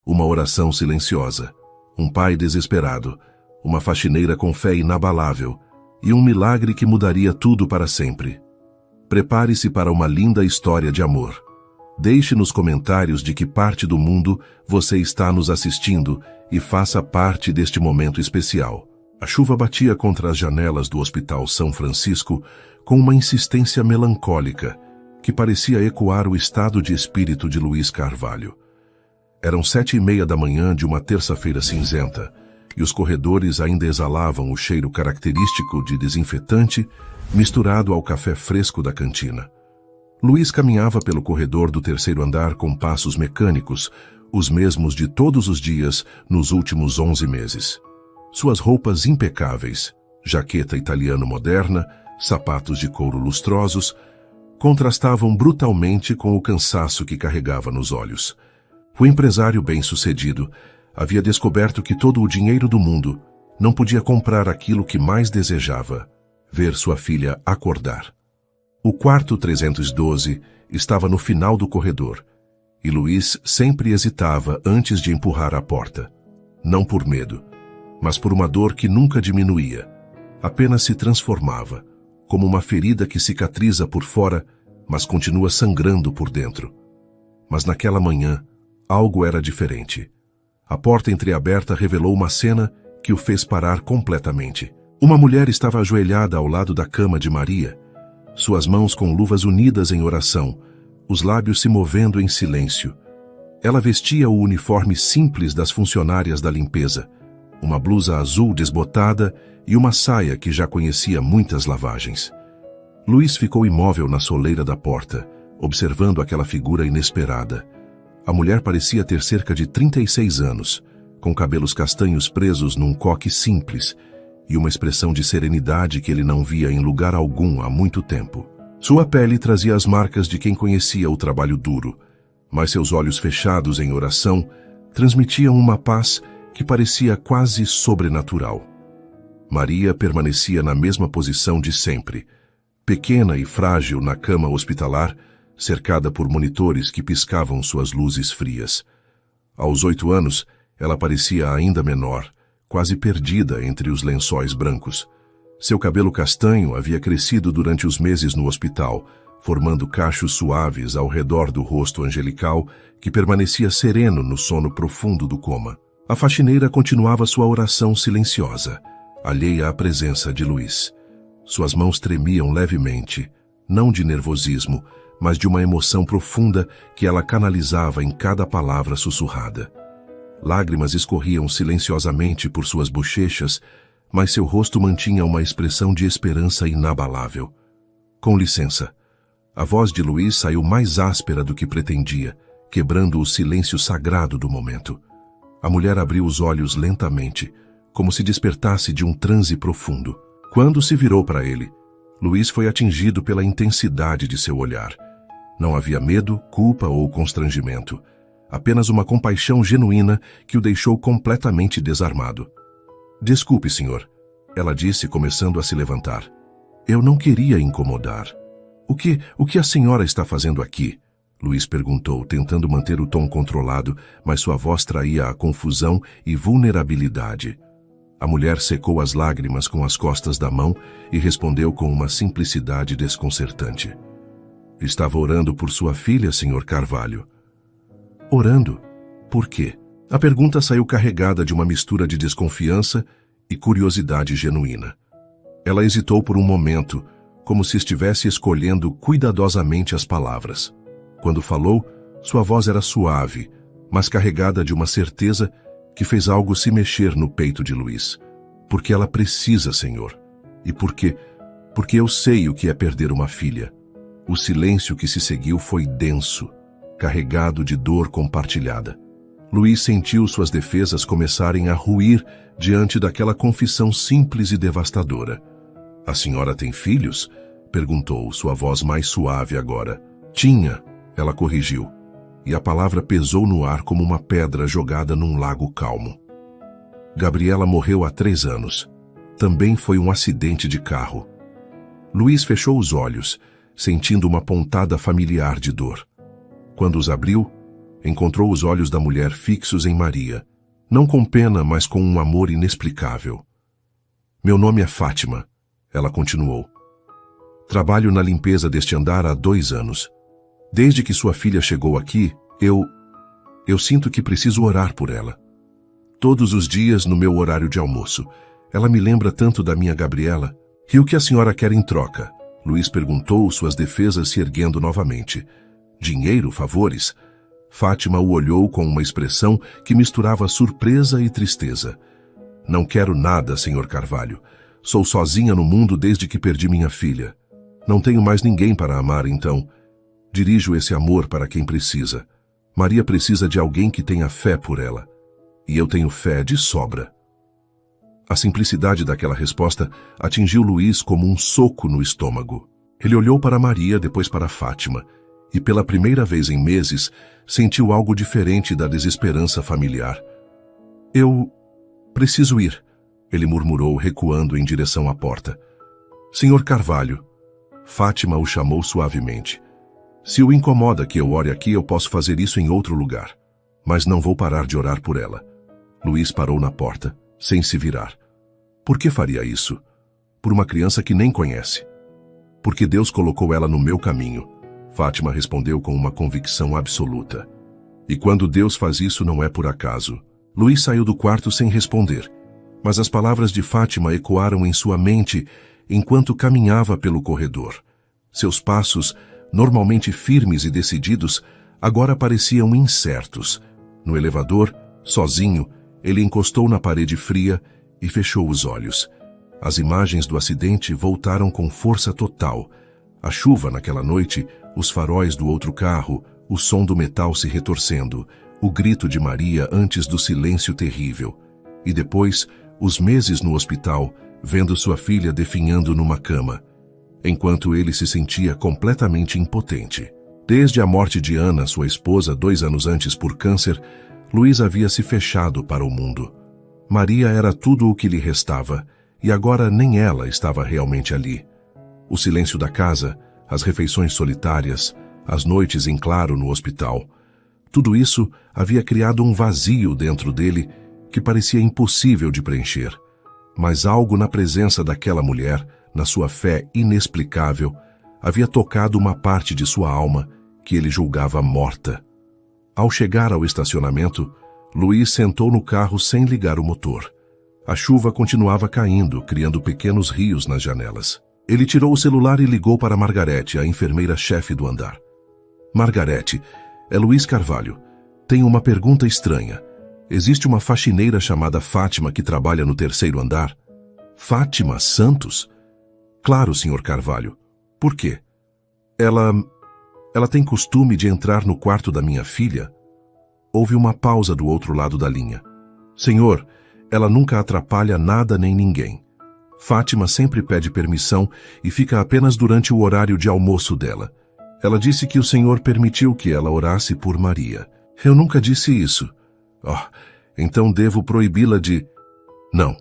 Uma oração silenciosa, um pai desesperado, uma faxineira com fé inabalável e um milagre que mudaria tudo para sempre. Prepare-se para uma linda história de amor. Deixe nos comentários de que parte do mundo você está nos assistindo e faça parte deste momento especial. A chuva batia contra as janelas do Hospital São Francisco com uma insistência melancólica que parecia ecoar o estado de espírito de Luiz Carvalho. Eram 7:30 da manhã de uma terça-feira cinzenta e os corredores ainda exalavam o cheiro característico de desinfetante misturado ao café fresco da cantina. Luiz caminhava pelo corredor do terceiro andar com passos mecânicos, os mesmos de todos os dias nos últimos 11 meses. Suas roupas impecáveis, jaqueta italiana moderna, sapatos de couro lustrosos, contrastavam brutalmente com o cansaço que carregava nos olhos. O empresário bem-sucedido havia descoberto que todo o dinheiro do mundo não podia comprar aquilo que mais desejava, ver sua filha acordar. O quarto 312 estava no final do corredor, e Luiz sempre hesitava antes de empurrar a porta. Não por medo, mas por uma dor que nunca diminuía, apenas se transformava, como uma ferida que cicatriza por fora, mas continua sangrando por dentro. Mas naquela manhã, algo era diferente. A porta entreaberta revelou uma cena que o fez parar completamente. Uma mulher estava ajoelhada ao lado da cama de Maria, suas mãos com luvas unidas em oração, os lábios se movendo em silêncio. Ela vestia o uniforme simples das funcionárias da limpeza, uma blusa azul desbotada e uma saia que já conhecia muitas lavagens. Luiz ficou imóvel na soleira da porta, observando aquela figura inesperada. A mulher parecia ter cerca de 36 anos, com cabelos castanhos presos num coque simples e uma expressão de serenidade que ele não via em lugar algum há muito tempo. Sua pele trazia as marcas de quem conhecia o trabalho duro, mas seus olhos fechados em oração transmitiam uma paz que parecia quase sobrenatural. Maria permanecia na mesma posição de sempre, pequena e frágil na cama hospitalar, cercada por monitores que piscavam suas luzes frias. Aos 8 anos, ela parecia ainda menor, quase perdida entre os lençóis brancos. Seu cabelo castanho havia crescido durante os meses no hospital, formando cachos suaves ao redor do rosto angelical que permanecia sereno no sono profundo do coma. A faxineira continuava sua oração silenciosa, alheia à presença de Luiz. Suas mãos tremiam levemente, não de nervosismo, mas de uma emoção profunda que ela canalizava em cada palavra sussurrada. Lágrimas escorriam silenciosamente por suas bochechas, mas seu rosto mantinha uma expressão de esperança inabalável. Com licença. A voz de Luiz saiu mais áspera do que pretendia, quebrando o silêncio sagrado do momento. A mulher abriu os olhos lentamente, como se despertasse de um transe profundo. Quando se virou para ele, Luiz foi atingido pela intensidade de seu olhar. Não havia medo, culpa ou constrangimento, apenas uma compaixão genuína que o deixou completamente desarmado. "Desculpe, senhor", ela disse, começando a se levantar. "Eu não queria incomodar." O que a senhora está fazendo aqui?" Luiz perguntou, tentando manter o tom controlado, mas sua voz traía a confusão e vulnerabilidade. A mulher secou as lágrimas com as costas da mão e respondeu com uma simplicidade desconcertante. "Estava orando por sua filha, senhor Carvalho." "Orando? Por quê?" A pergunta saiu carregada de uma mistura de desconfiança e curiosidade genuína. Ela hesitou por um momento, como se estivesse escolhendo cuidadosamente as palavras. Quando falou, sua voz era suave, mas carregada de uma certeza que fez algo se mexer no peito de Luiz. "Porque ela precisa, senhor. E porque eu sei o que é perder uma filha." O silêncio que se seguiu foi denso, carregado de dor compartilhada. Luiz sentiu suas defesas começarem a ruir diante daquela confissão simples e devastadora. "A senhora tem filhos?" perguntou, sua voz mais suave agora. "Tinha", ela corrigiu, e a palavra pesou no ar como uma pedra jogada num lago calmo. "Gabriela morreu há 3 anos. Também foi um acidente de carro." Luiz fechou os olhos, sentindo uma pontada familiar de dor. Quando os abriu, Encontrou os olhos da mulher fixos em Maria, não com pena, mas com um amor inexplicável. Meu nome é Fátima, ela continuou. Trabalho na limpeza deste andar há 2 anos. Desde que sua filha chegou aqui, eu sinto que preciso orar por ela. Todos os dias, no meu horário de almoço, ela me lembra tanto da minha Gabriela. E o que a senhora quer em troca? Luiz perguntou, suas defesas se erguendo novamente. Dinheiro, favores? Fátima o olhou com uma expressão que misturava surpresa e tristeza. Não quero nada, Sr. Carvalho. Sou sozinha no mundo desde que perdi minha filha. Não tenho mais ninguém para amar, então. Dirijo esse amor para quem precisa. Maria precisa de alguém que tenha fé por ela. E eu tenho fé de sobra. A simplicidade daquela resposta atingiu Luiz como um soco no estômago. Ele olhou para Maria, depois para Fátima, e pela primeira vez em meses, sentiu algo diferente da desesperança familiar. Eu preciso ir, ele murmurou, recuando em direção à porta. Senhor Carvalho, Fátima o chamou suavemente. Se o incomoda que eu ore aqui, eu posso fazer isso em outro lugar. Mas não vou parar de orar por ela. Luiz parou na porta, sem se virar. Por que faria isso? Por uma criança que nem conhece. Porque Deus colocou ela no meu caminho. Fátima respondeu com uma convicção absoluta. E quando Deus faz isso, não é por acaso. Luiz saiu do quarto sem responder, mas as palavras de Fátima ecoaram em sua mente enquanto caminhava pelo corredor. Seus passos, normalmente firmes e decididos, agora pareciam incertos. No elevador, sozinho, ele encostou na parede fria e fechou os olhos. As imagens do acidente voltaram com força total. A chuva naquela noite, os faróis do outro carro, o som do metal se retorcendo, o grito de Maria antes do silêncio terrível. E depois, os meses no hospital, vendo sua filha definhando numa cama, enquanto ele se sentia completamente impotente. Desde a morte de Ana, sua esposa, 2 anos antes por câncer, Luiz havia se fechado para o mundo. Maria era tudo o que lhe restava, e agora nem ela estava realmente ali. O silêncio da casa, as refeições solitárias, as noites em claro no hospital, tudo isso havia criado um vazio dentro dele que parecia impossível de preencher. Mas algo na presença daquela mulher, na sua fé inexplicável, havia tocado uma parte de sua alma que ele julgava morta. Ao chegar ao estacionamento, Luiz sentou no carro sem ligar o motor. A chuva continuava caindo, criando pequenos rios nas janelas. Ele tirou o celular e ligou para Margarete, a enfermeira-chefe do andar. Margarete, é Luiz Carvalho. Tenho uma pergunta estranha. Existe uma faxineira chamada Fátima que trabalha no 3º andar? Fátima Santos? Claro, Sr. Carvalho. Por quê? Ela tem costume de entrar no quarto da minha filha? Houve uma pausa do outro lado da linha. Senhor, ela nunca atrapalha nada nem ninguém. Fátima sempre pede permissão e fica apenas durante o horário de almoço dela. Ela disse que o Senhor permitiu que ela orasse por Maria. Eu nunca disse isso. Então devo proibi-la de... Não.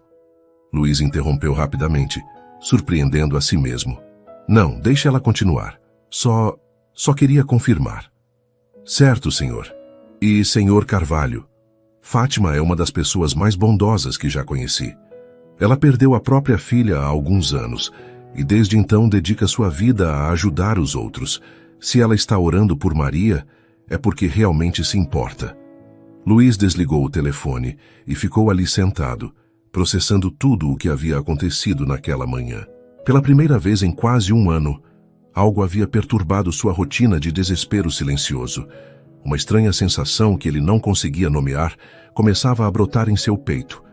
Luiz interrompeu rapidamente, surpreendendo a si mesmo. Não, deixe ela continuar. Só queria confirmar. Certo, senhor. E, senhor Carvalho, Fátima é uma das pessoas mais bondosas que já conheci. Ela perdeu a própria filha há alguns anos e desde então dedica sua vida a ajudar os outros. Se ela está orando por Maria, é porque realmente se importa. Luiz desligou o telefone e ficou ali sentado, processando tudo o que havia acontecido naquela manhã. Pela primeira vez em quase 1 ano, algo havia perturbado sua rotina de desespero silencioso. Uma estranha sensação que ele não conseguia nomear começava a brotar em seu peito.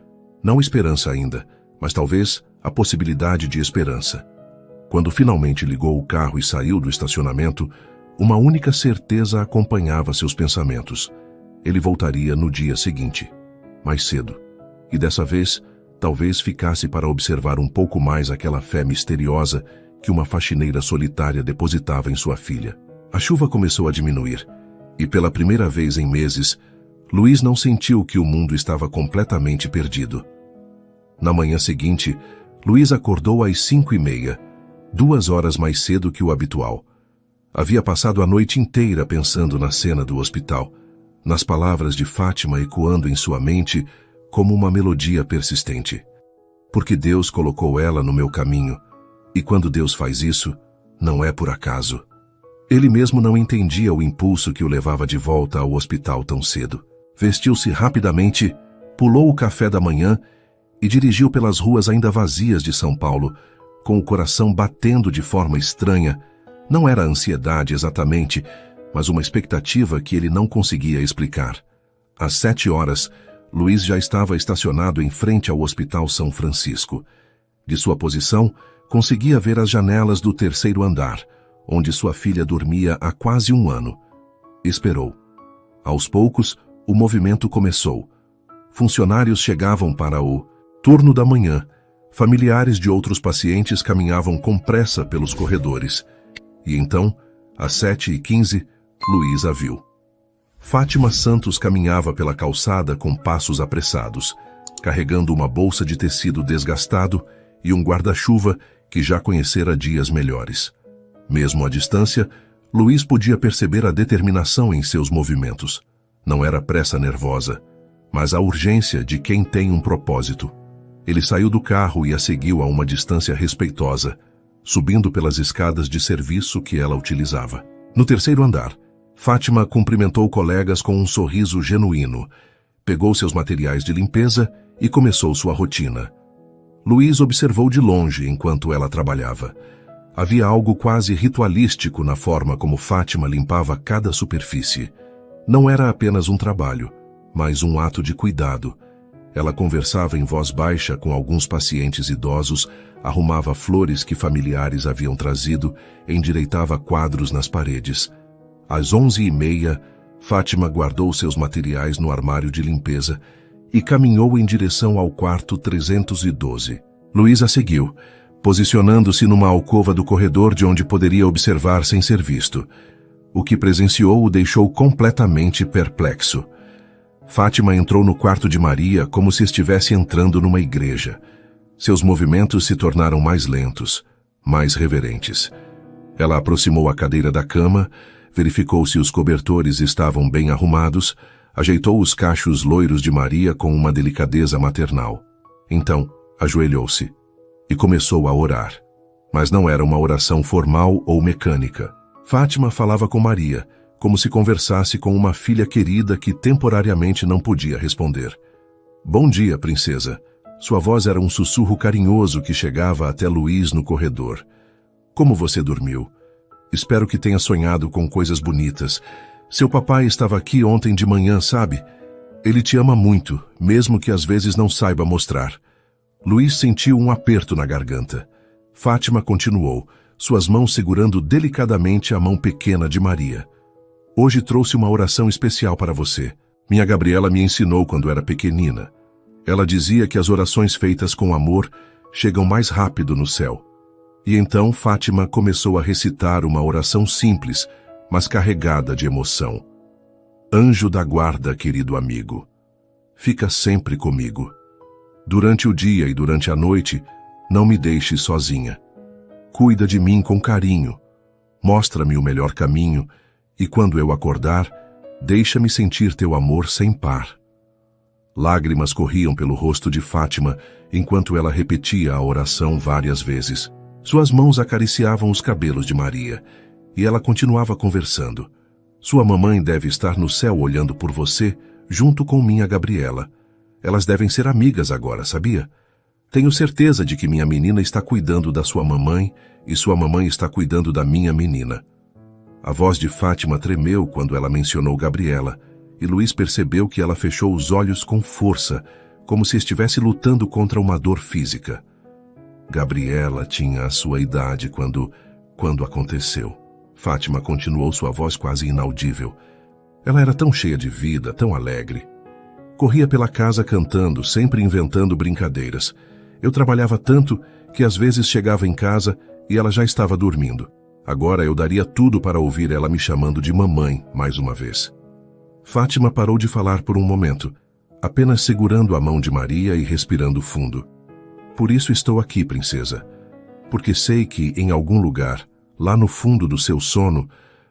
Não esperança ainda, mas talvez a possibilidade de esperança. Quando finalmente ligou o carro e saiu do estacionamento, uma única certeza acompanhava seus pensamentos. Ele voltaria no dia seguinte, mais cedo. E dessa vez, talvez ficasse para observar um pouco mais aquela fé misteriosa que uma faxineira solitária depositava em sua filha. A chuva começou a diminuir, e pela primeira vez em meses, Luiz não sentiu que o mundo estava completamente perdido. Na manhã seguinte, Luiz acordou às 5h30, 2 horas mais cedo que o habitual. Havia passado a noite inteira pensando na cena do hospital. nas palavras de Fátima ecoando em sua mente como uma melodia persistente. Porque Deus colocou ela no meu caminho, e quando Deus faz isso, não é por acaso. Ele mesmo não entendia o impulso que o levava de volta ao hospital tão cedo. Vestiu-se rapidamente, pulou o café da manhã e dirigiu pelas ruas ainda vazias de São Paulo, com o coração batendo de forma estranha. Não era ansiedade exatamente, mas uma expectativa que ele não conseguia explicar. Às 7 horas, Luiz já estava estacionado em frente ao Hospital São Francisco. De sua posição, conseguia ver as janelas do 3º andar, onde sua filha dormia há quase um ano. Esperou. Aos poucos, o movimento começou. Funcionários chegavam para o turno da manhã. Familiares de outros pacientes caminhavam com pressa pelos corredores. E então, às 7h15, Luiz a viu. Fátima Santos caminhava pela calçada com passos apressados, carregando uma bolsa de tecido desgastado e um guarda-chuva que já conhecera dias melhores. Mesmo à distância, Luiz podia perceber a determinação em seus movimentos. Não era pressa nervosa, mas a urgência de quem tem um propósito. Ele saiu do carro e a seguiu a uma distância respeitosa, subindo pelas escadas de serviço que ela utilizava. No 3º andar, Fátima cumprimentou colegas com um sorriso genuíno, pegou seus materiais de limpeza e começou sua rotina. Luiz observou de longe enquanto ela trabalhava. Havia algo quase ritualístico na forma como Fátima limpava cada superfície. Não era apenas um trabalho, mas um ato de cuidado. Ela conversava em voz baixa com alguns pacientes idosos, arrumava flores que familiares haviam trazido, endireitava quadros nas paredes. Às 11h30, Fátima guardou seus materiais no armário de limpeza e caminhou em direção ao quarto 312. Luiz a seguiu, posicionando-se numa alcova do corredor de onde poderia observar sem ser visto. O que presenciou o deixou completamente perplexo. Fátima entrou no quarto de Maria como se estivesse entrando numa igreja. Seus movimentos se tornaram mais lentos, mais reverentes. Ela aproximou a cadeira da cama, verificou se os cobertores estavam bem arrumados, ajeitou os cachos loiros de Maria com uma delicadeza maternal. Então, ajoelhou-se e começou a orar. Mas não era uma oração formal ou mecânica. Fátima falava com Maria, como se conversasse com uma filha querida que temporariamente não podia responder. "Bom dia, princesa." Sua voz era um sussurro carinhoso que chegava até Luiz no corredor. "Como você dormiu? Espero que tenha sonhado com coisas bonitas. Seu papai estava aqui ontem de manhã, sabe? Ele te ama muito, mesmo que às vezes não saiba mostrar." Luiz sentiu um aperto na garganta. Fátima continuou, suas mãos segurando delicadamente a mão pequena de Maria. "Hoje trouxe uma oração especial para você. Minha Gabriela me ensinou quando era pequenina. Ela dizia que as orações feitas com amor chegam mais rápido no céu." E então Fátima começou a recitar uma oração simples, mas carregada de emoção. "Anjo da guarda, querido amigo, fica sempre comigo. Durante o dia e durante a noite, não me deixe sozinha. Cuida de mim com carinho. Mostra-me o melhor caminho e quando eu acordar, deixa-me sentir teu amor sem par." Lágrimas corriam pelo rosto de Fátima enquanto ela repetia a oração várias vezes. Suas mãos acariciavam os cabelos de Maria e ela continuava conversando. "Sua mamãe deve estar no céu olhando por você, junto com minha Gabriela. Elas devem ser amigas agora, sabia? Tenho certeza de que minha menina está cuidando da sua mamãe e sua mamãe está cuidando da minha menina." A voz de Fátima tremeu quando ela mencionou Gabriela, e Luiz percebeu que ela fechou os olhos com força, como se estivesse lutando contra uma dor física. Gabriela tinha a sua idade quando aconteceu. Fátima continuou, sua voz quase inaudível. Ela era tão cheia de vida, tão alegre. Corria pela casa cantando, sempre inventando brincadeiras. Eu trabalhava tanto que às vezes chegava em casa e ela já estava dormindo. Agora eu daria tudo para ouvir ela me chamando de mamãe mais uma vez. Fátima parou de falar por um momento, apenas segurando a mão de Maria e respirando fundo. "Por isso estou aqui, princesa, porque sei que em algum lugar, lá no fundo do seu sono,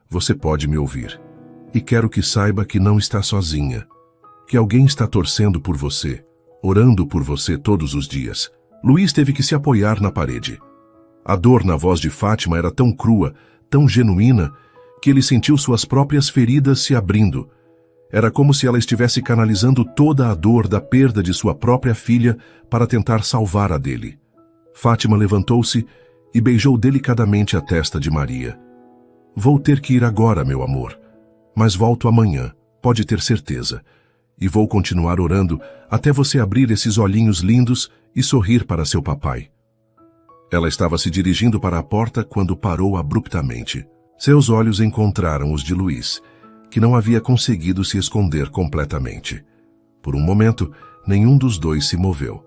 você pode me ouvir. e quero que saiba que não está sozinha, que alguém está torcendo por você, orando por você todos os dias. Luiz teve que se apoiar na parede. A dor na voz de Fátima era tão crua, tão genuína, que ele sentiu suas próprias feridas se abrindo. Era como se ela estivesse canalizando toda a dor da perda de sua própria filha para tentar salvar a dele. Fátima levantou-se e beijou delicadamente a testa de Maria. Vou ter que ir agora, meu amor, mas volto amanhã, pode ter certeza. E vou continuar orando até você abrir esses olhinhos lindos e sorrir para seu papai. Ela estava se dirigindo para a porta quando parou abruptamente. Seus olhos encontraram os de Luiz, que não havia conseguido se esconder completamente. Por um momento, nenhum dos dois se moveu.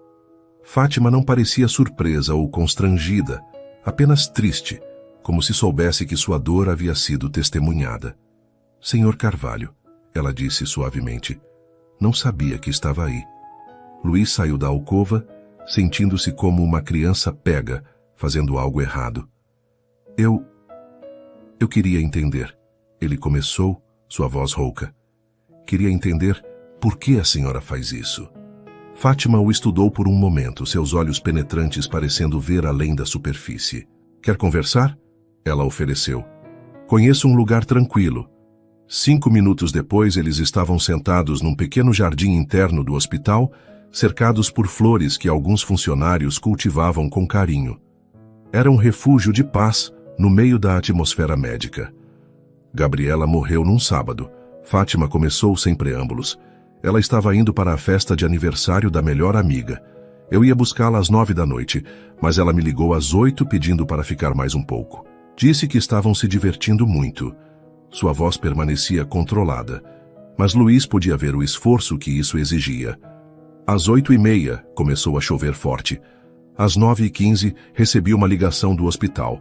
Fátima não parecia surpresa ou constrangida, apenas triste, como se soubesse que sua dor havia sido testemunhada. Senhor Carvalho, ela disse suavemente, não sabia que estava aí. Luiz saiu da alcova, sentindo-se como uma criança pega, fazendo algo errado. Eu queria entender. Ele começou, sua voz rouca. Queria entender por que a senhora faz isso. Fátima o estudou por um momento, seus olhos penetrantes parecendo ver além da superfície. Quer conversar? Ela ofereceu. Conheço um lugar tranquilo. 5 minutos depois, eles estavam sentados num pequeno jardim interno do hospital, cercados por flores que alguns funcionários cultivavam com carinho. Era um refúgio de paz no meio da atmosfera médica. Gabriela morreu num sábado. Fátima começou sem preâmbulos. Ela estava indo para a festa de aniversário da melhor amiga. Eu ia buscá-la às 9 da noite, mas ela me ligou às 8 pedindo para ficar mais um pouco. Disse que estavam se divertindo muito. Sua voz permanecia controlada, mas Luiz podia ver o esforço que isso exigia. Às 8h30, começou a chover forte. Às 9h15, recebi uma ligação do hospital.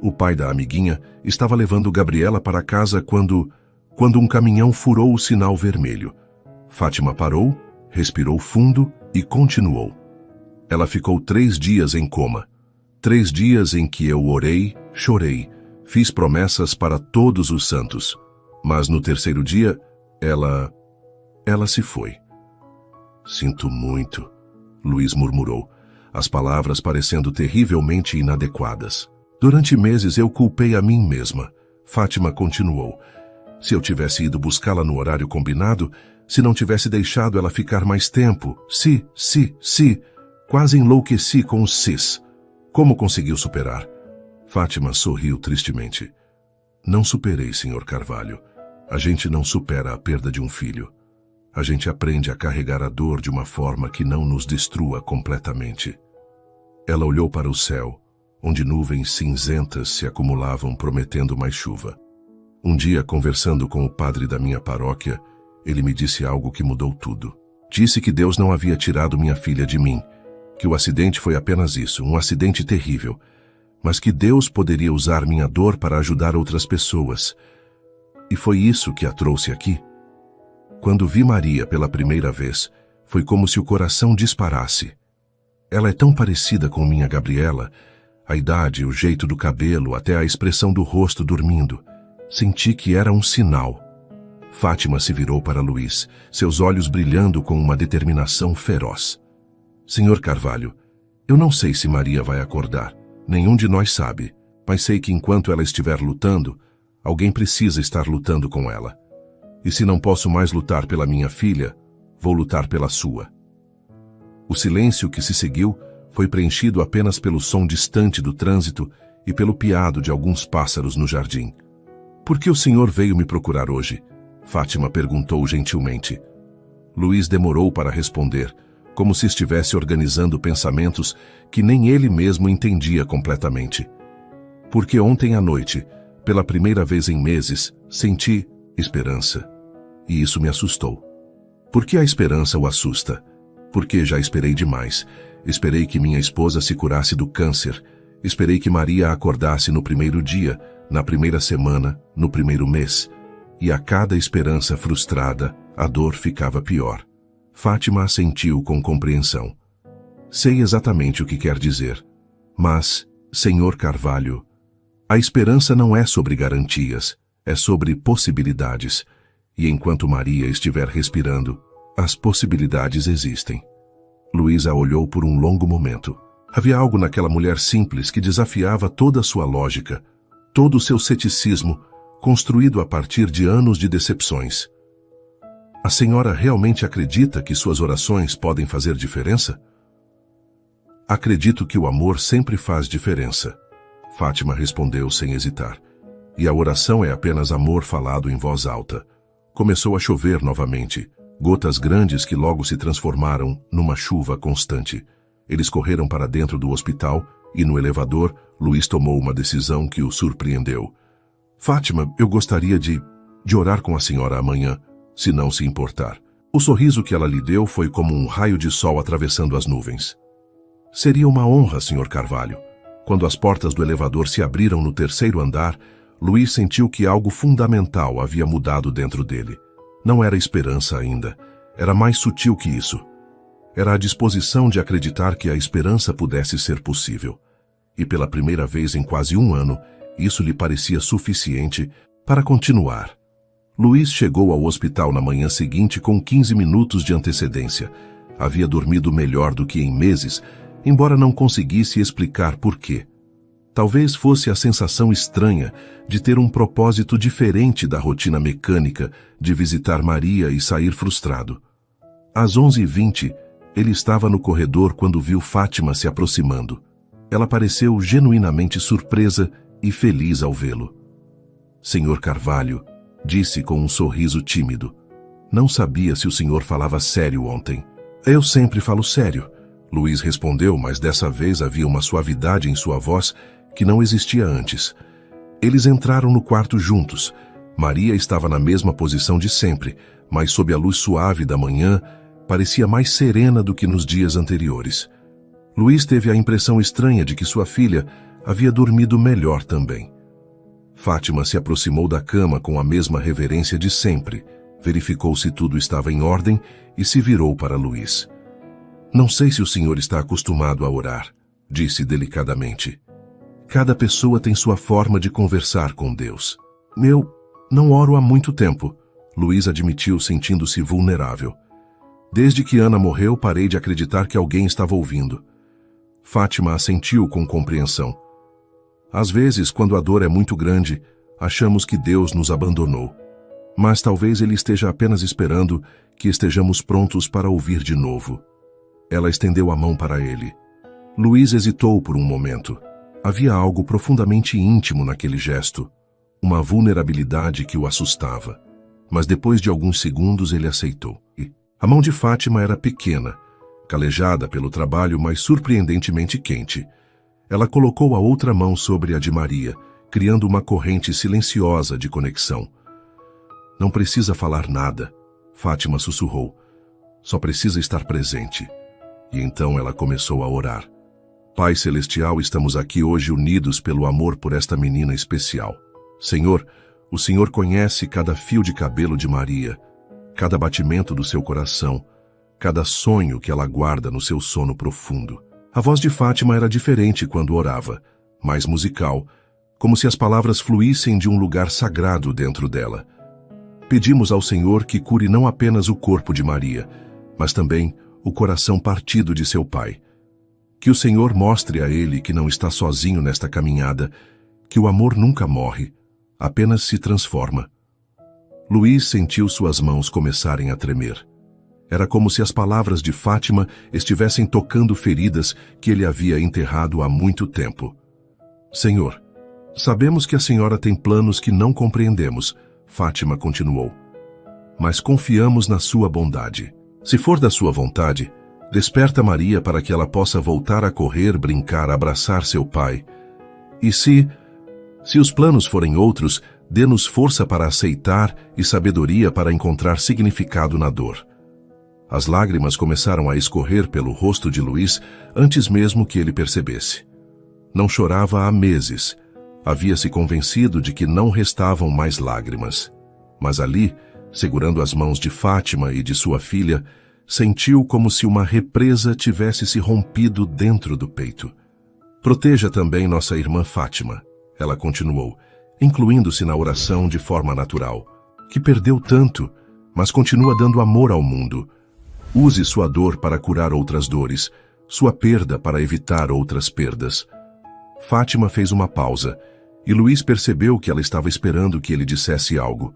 O pai da amiguinha estava levando Gabriela para casa quando um caminhão furou o sinal vermelho. Fátima parou, respirou fundo e continuou. Ela ficou 3 dias em coma. 3 dias em que eu orei, chorei, fiz promessas para todos os santos. Mas no 3º dia, ela se foi. Sinto muito, Luiz murmurou, as palavras parecendo terrivelmente inadequadas. Durante meses eu culpei a mim mesma. Fátima continuou. Se eu tivesse ido buscá-la no horário combinado, se não tivesse deixado ela ficar mais tempo, quase enlouqueci com os sis. Como conseguiu superar? Fátima sorriu tristemente. Não superei, Sr. Carvalho. A gente não supera a perda de um filho. A gente aprende a carregar a dor de uma forma que não nos destrua completamente. Ela olhou para o céu, onde nuvens cinzentas se acumulavam prometendo mais chuva. Um dia, conversando com o padre da minha paróquia, ele me disse algo que mudou tudo. Disse que Deus não havia tirado minha filha de mim, que o acidente foi apenas isso, um acidente terrível, mas que Deus poderia usar minha dor para ajudar outras pessoas. E foi isso que a trouxe aqui. Quando vi Maria pela primeira vez, foi como se o coração disparasse. Ela é tão parecida com minha Gabriela, a idade, o jeito do cabelo, até a expressão do rosto dormindo. Senti que era um sinal. Fátima se virou para Luiz, seus olhos brilhando com uma determinação feroz. Senhor Carvalho, eu não sei se Maria vai acordar. Nenhum de nós sabe, mas sei que enquanto ela estiver lutando, alguém precisa estar lutando com ela. E se não posso mais lutar pela minha filha, vou lutar pela sua. O silêncio que se seguiu foi preenchido apenas pelo som distante do trânsito e pelo piado de alguns pássaros no jardim. Por que o senhor veio me procurar hoje? Fátima perguntou gentilmente. Luiz demorou para responder, como se estivesse organizando pensamentos que nem ele mesmo entendia completamente. Porque ontem à noite, pela primeira vez em meses, senti esperança. E isso me assustou. Por que a esperança o assusta? Porque já esperei demais. Esperei que minha esposa se curasse do câncer. Esperei que Maria acordasse no primeiro dia, na primeira semana, no primeiro mês. E a cada esperança frustrada, a dor ficava pior. Fátima assentiu com compreensão. Sei exatamente o que quer dizer. Mas, Senhor Carvalho, a esperança não é sobre garantias, é sobre possibilidades. E enquanto Maria estiver respirando, as possibilidades existem. Luís a olhou por um longo momento. Havia algo naquela mulher simples que desafiava toda a sua lógica, todo o seu ceticismo, construído a partir de anos de decepções. A senhora realmente acredita que suas orações podem fazer diferença? Acredito que o amor sempre faz diferença, Fátima respondeu sem hesitar. E a oração é apenas amor falado em voz alta. Começou a chover novamente, gotas grandes que logo se transformaram numa chuva constante. Eles correram para dentro do hospital e no elevador, Luís tomou uma decisão que o surpreendeu. Fátima, eu gostaria de orar com a senhora amanhã, se não se importar. O sorriso que ela lhe deu foi como um raio de sol atravessando as nuvens. Seria uma honra, Sr. Carvalho. Quando as portas do elevador se abriram no terceiro andar, Luís sentiu que algo fundamental havia mudado dentro dele. Não era esperança ainda. Era mais sutil que isso. Era a disposição de acreditar que a esperança pudesse ser possível. E pela primeira vez em quase um ano, isso lhe parecia suficiente para continuar. Luís chegou ao hospital na manhã seguinte com 15 minutos de antecedência. Havia dormido melhor do que em meses, embora não conseguisse explicar por quê. Talvez fosse a sensação estranha de ter um propósito diferente da rotina mecânica de visitar Maria e sair frustrado. Às 11h20, ele estava no corredor quando viu Fátima se aproximando. Ela pareceu genuinamente surpresa e feliz ao vê-lo. Sr. Carvalho, disse com um sorriso tímido. Não sabia se o senhor falava sério ontem. Eu sempre falo sério, Luís respondeu, mas dessa vez havia uma suavidade em sua voz que não existia antes. Eles entraram no quarto juntos. Maria estava na mesma posição de sempre, mas sob a luz suave da manhã, parecia mais serena do que nos dias anteriores. Luís teve a impressão estranha de que sua filha havia dormido melhor também. Fátima se aproximou da cama com a mesma reverência de sempre, verificou se tudo estava em ordem e se virou para Luís. Não sei se o senhor está acostumado a orar, disse delicadamente. Cada pessoa tem sua forma de conversar com Deus. Eu não oro há muito tempo, Luís admitiu, sentindo-se vulnerável. Desde que Ana morreu, parei de acreditar que alguém estava ouvindo. Fátima assentiu com compreensão. Às vezes, quando a dor é muito grande, achamos que Deus nos abandonou. Mas talvez Ele esteja apenas esperando que estejamos prontos para ouvir de novo. Ela estendeu a mão para ele. Luís hesitou por um momento. Havia algo profundamente íntimo naquele gesto, uma vulnerabilidade que o assustava. Mas depois de alguns segundos ele aceitou. A mão de Fátima era pequena, calejada pelo trabalho, mas surpreendentemente quente. Ela colocou a outra mão sobre a de Maria, criando uma corrente silenciosa de conexão. Não precisa falar nada, Fátima sussurrou. Só precisa estar presente. E então ela começou a orar. Pai Celestial, estamos aqui hoje unidos pelo amor por esta menina especial. Senhor, o Senhor conhece cada fio de cabelo de Maria, cada batimento do seu coração, cada sonho que ela guarda no seu sono profundo. A voz de Fátima era diferente quando orava, mais musical, como se as palavras fluíssem de um lugar sagrado dentro dela. Pedimos ao Senhor que cure não apenas o corpo de Maria, mas também o coração partido de seu pai. Que o Senhor mostre a ele que não está sozinho nesta caminhada, que o amor nunca morre, apenas se transforma. Luís sentiu suas mãos começarem a tremer. Era como se as palavras de Fátima estivessem tocando feridas que ele havia enterrado há muito tempo. Senhor, sabemos que a senhora tem planos que não compreendemos, Fátima continuou. Mas confiamos na sua bondade. Se for da sua vontade, desperta Maria para que ela possa voltar a correr, brincar, abraçar seu pai. E se os planos forem outros, dê-nos força para aceitar e sabedoria para encontrar significado na dor. As lágrimas começaram a escorrer pelo rosto de Luís antes mesmo que ele percebesse. Não chorava há meses. Havia se convencido de que não restavam mais lágrimas. Mas ali, segurando as mãos de Fátima e de sua filha, sentiu como se uma represa tivesse se rompido dentro do peito. Proteja também nossa irmã Fátima, ela continuou, incluindo-se na oração de forma natural. que perdeu tanto, mas continua dando amor ao mundo. Use sua dor para curar outras dores, sua perda para evitar outras perdas. Fátima fez uma pausa, e Luiz percebeu que ela estava esperando que ele dissesse algo.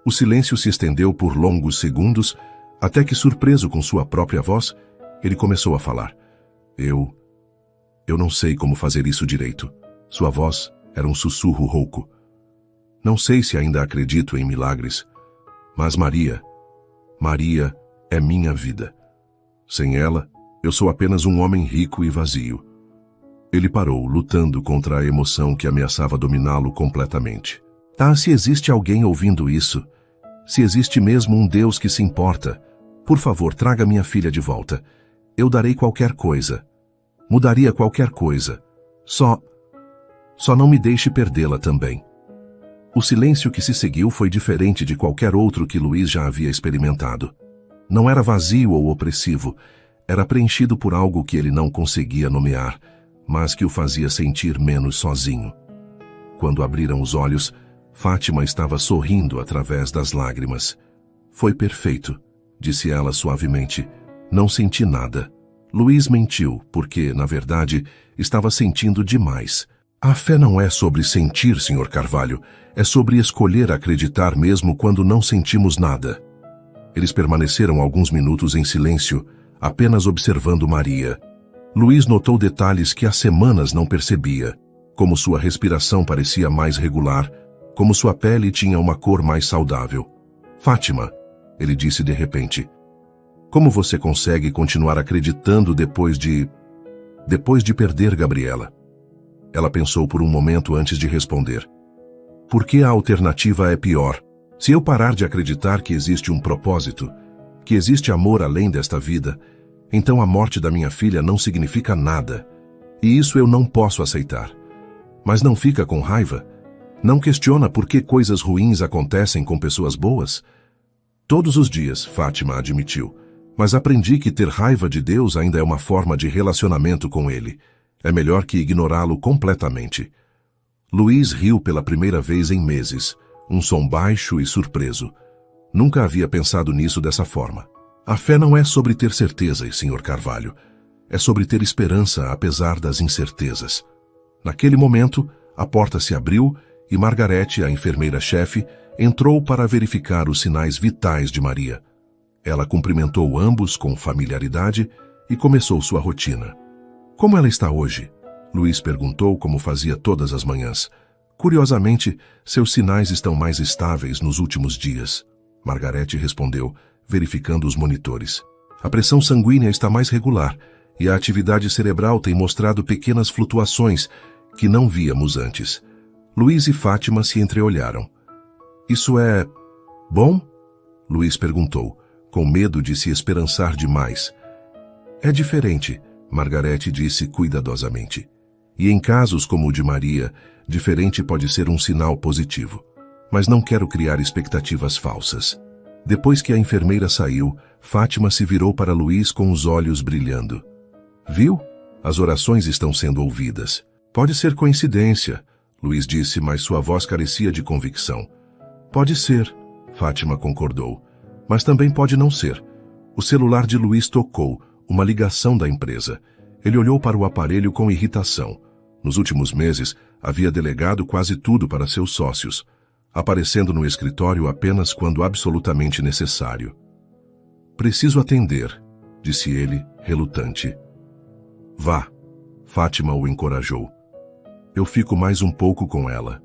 O silêncio se estendeu por longos segundos, até que, surpreso com sua própria voz, ele começou a falar. Eu não sei como fazer isso direito. Sua voz era um sussurro rouco. Não sei se ainda acredito em milagres, mas Maria é minha vida. Sem ela, eu sou apenas um homem rico e vazio. Ele parou, lutando contra a emoção que ameaçava dominá-lo completamente. Se existe alguém ouvindo isso, se existe mesmo um Deus que se importa, por favor, traga minha filha de volta. Eu darei qualquer coisa. Mudaria qualquer coisa. Só não me deixe perdê-la também. O silêncio que se seguiu foi diferente de qualquer outro que Luiz já havia experimentado. Não era vazio ou opressivo, era preenchido por algo que ele não conseguia nomear, mas que o fazia sentir menos sozinho. Quando abriram os olhos, Fátima estava sorrindo através das lágrimas. Foi perfeito, disse ela suavemente. Não senti nada. Luiz mentiu, porque, na verdade, estava sentindo demais. A fé não é sobre sentir, Sr. Carvalho, é sobre escolher acreditar mesmo quando não sentimos nada. Eles permaneceram alguns minutos em silêncio, apenas observando Maria. Luiz notou detalhes que há semanas não percebia, como sua respiração parecia mais regular, como sua pele tinha uma cor mais saudável. Fátima, ele disse de repente, como você consegue continuar acreditando depois de perder Gabriela? Ela pensou por um momento antes de responder. Porque a alternativa é pior. Se eu parar de acreditar que existe um propósito, que existe amor além desta vida, então a morte da minha filha não significa nada. E isso eu não posso aceitar. Mas não fica com raiva? Não questiona por que coisas ruins acontecem com pessoas boas? Todos os dias, Fátima admitiu. Mas aprendi que ter raiva de Deus ainda é uma forma de relacionamento com Ele. É melhor que ignorá-lo completamente. Luiz riu pela primeira vez em meses, um som baixo e surpreso. Nunca havia pensado nisso dessa forma. A fé não é sobre ter certezas, Sr. Carvalho. É sobre ter esperança apesar das incertezas. Naquele momento, a porta se abriu e Margarete, a enfermeira-chefe, entrou para verificar os sinais vitais de Maria. Ela cumprimentou ambos com familiaridade e começou sua rotina. Como ela está hoje? Luiz perguntou como fazia todas as manhãs. Curiosamente, seus sinais estão mais estáveis nos últimos dias. Margarete respondeu, verificando os monitores. A pressão sanguínea está mais regular e a atividade cerebral tem mostrado pequenas flutuações que não víamos antes. Luiz e Fátima se entreolharam. Isso é bom? Luiz perguntou, com medo de se esperançar demais. É diferente, Margarete disse cuidadosamente. E em casos como o de Maria, diferente pode ser um sinal positivo. Mas não quero criar expectativas falsas. Depois que a enfermeira saiu, Fátima se virou para Luiz com os olhos brilhando. Viu? As orações estão sendo ouvidas. Pode ser coincidência, Luiz disse, mas sua voz carecia de convicção. Pode ser, Fátima concordou. Mas também pode não ser. O celular de Luiz tocou, uma ligação da empresa. Ele olhou para o aparelho com irritação. Nos últimos meses, havia delegado quase tudo para seus sócios, aparecendo no escritório apenas quando absolutamente necessário. Preciso atender, disse ele, relutante. Vá, Fátima o encorajou. Eu fico mais um pouco com ela.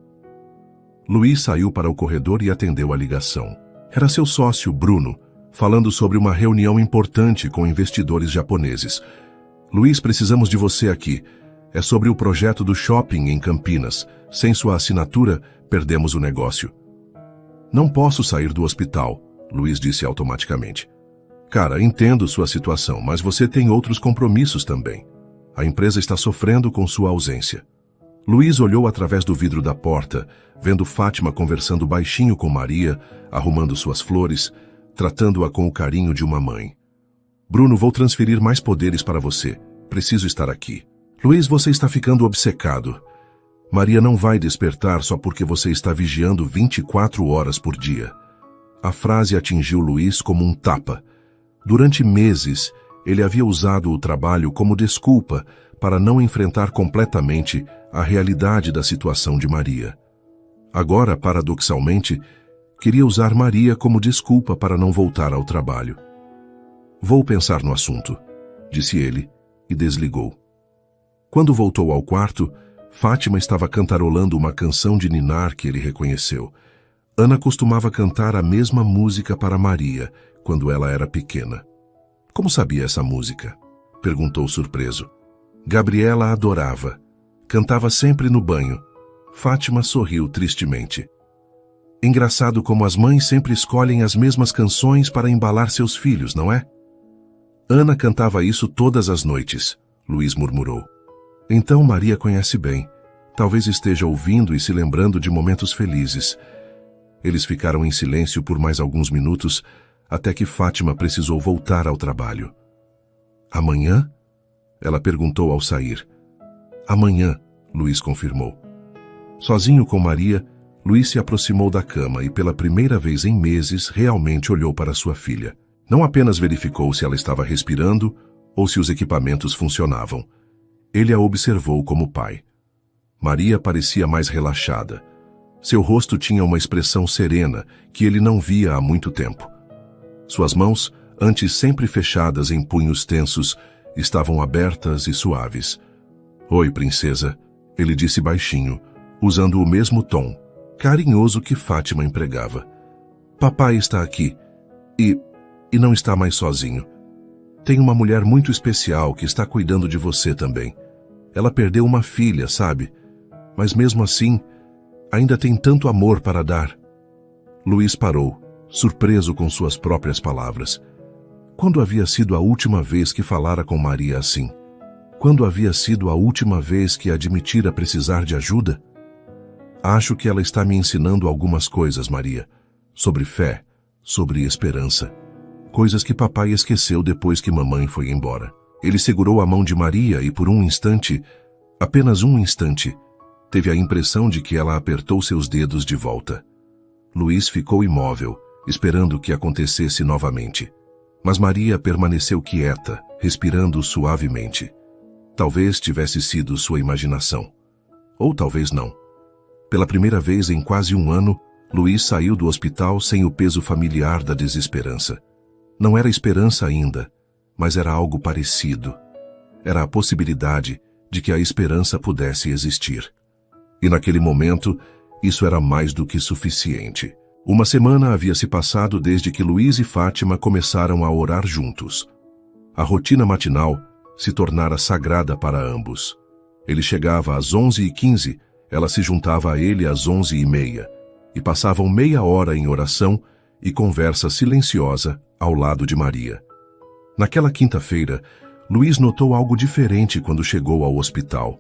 Luiz saiu para o corredor e atendeu a ligação. Era seu sócio, Bruno, falando sobre uma reunião importante com investidores japoneses. Luiz, precisamos de você aqui. É sobre o projeto do shopping em Campinas. Sem sua assinatura, perdemos o negócio. Não posso sair do hospital, Luiz disse automaticamente. Cara, entendo sua situação, mas você tem outros compromissos também. A empresa está sofrendo com sua ausência. Luiz olhou através do vidro da porta, vendo Fátima conversando baixinho com Maria, arrumando suas flores, tratando-a com o carinho de uma mãe. Bruno, vou transferir mais poderes para você. Preciso estar aqui. Luiz, você está ficando obcecado. Maria não vai despertar só porque você está vigiando 24 horas por dia. A frase atingiu Luís como um tapa. Durante meses, ele havia usado o trabalho como desculpa para não enfrentar completamente a realidade da situação de Maria. Agora, paradoxalmente, queria usar Maria como desculpa para não voltar ao trabalho. Vou pensar no assunto, disse ele, e desligou. Quando voltou ao quarto, Fátima estava cantarolando uma canção de ninar que ele reconheceu. Ana costumava cantar a mesma música para Maria, quando ela era pequena. Como sabia essa música? Perguntou surpreso. Gabriela a adorava. Cantava sempre no banho. Fátima sorriu tristemente. Engraçado como as mães sempre escolhem as mesmas canções para embalar seus filhos, não é? Ana cantava isso todas as noites, Luís murmurou. Então Maria conhece bem. Talvez esteja ouvindo e se lembrando de momentos felizes. Eles ficaram em silêncio por mais alguns minutos, até que Fátima precisou voltar ao trabalho. Amanhã? Ela perguntou ao sair. Amanhã, Luís confirmou. Sozinho com Maria, Luís se aproximou da cama e pela primeira vez em meses realmente olhou para sua filha. Não apenas verificou se ela estava respirando ou se os equipamentos funcionavam. Ele a observou como pai. Maria parecia mais relaxada. Seu rosto tinha uma expressão serena que ele não via há muito tempo. Suas mãos, antes sempre fechadas em punhos tensos, estavam abertas e suaves. Oi, princesa, ele disse baixinho, usando o mesmo tom, carinhoso que Fátima empregava. Papai está aqui e não está mais sozinho. Tem uma mulher muito especial que está cuidando de você também. Ela perdeu uma filha, sabe? Mas mesmo assim, ainda tem tanto amor para dar. Luís parou, surpreso com suas próprias palavras. Quando havia sido a última vez que falara com Maria assim? Quando havia sido a última vez que admitira precisar de ajuda? Acho que ela está me ensinando algumas coisas, Maria. Sobre fé, sobre esperança. Coisas que papai esqueceu depois que mamãe foi embora. Ele segurou a mão de Maria e por um instante, apenas um instante, teve a impressão de que ela apertou seus dedos de volta. Luís ficou imóvel, esperando que acontecesse novamente. Mas Maria permaneceu quieta, respirando suavemente. Talvez tivesse sido sua imaginação. Ou talvez não. Pela primeira vez em quase um ano, Luís saiu do hospital sem o peso familiar da desesperança. Não era esperança ainda, mas era algo parecido. Era a possibilidade de que a esperança pudesse existir. E naquele momento, isso era mais do que suficiente. Uma semana havia se passado desde que Luís e Fátima começaram a orar juntos. A rotina matinal se tornara sagrada para ambos. Ele chegava às 11h15, ela se juntava a ele às 11h30, e passavam meia hora em oração e conversa silenciosa ao lado de Maria. Naquela quinta-feira, Luís notou algo diferente quando chegou ao hospital.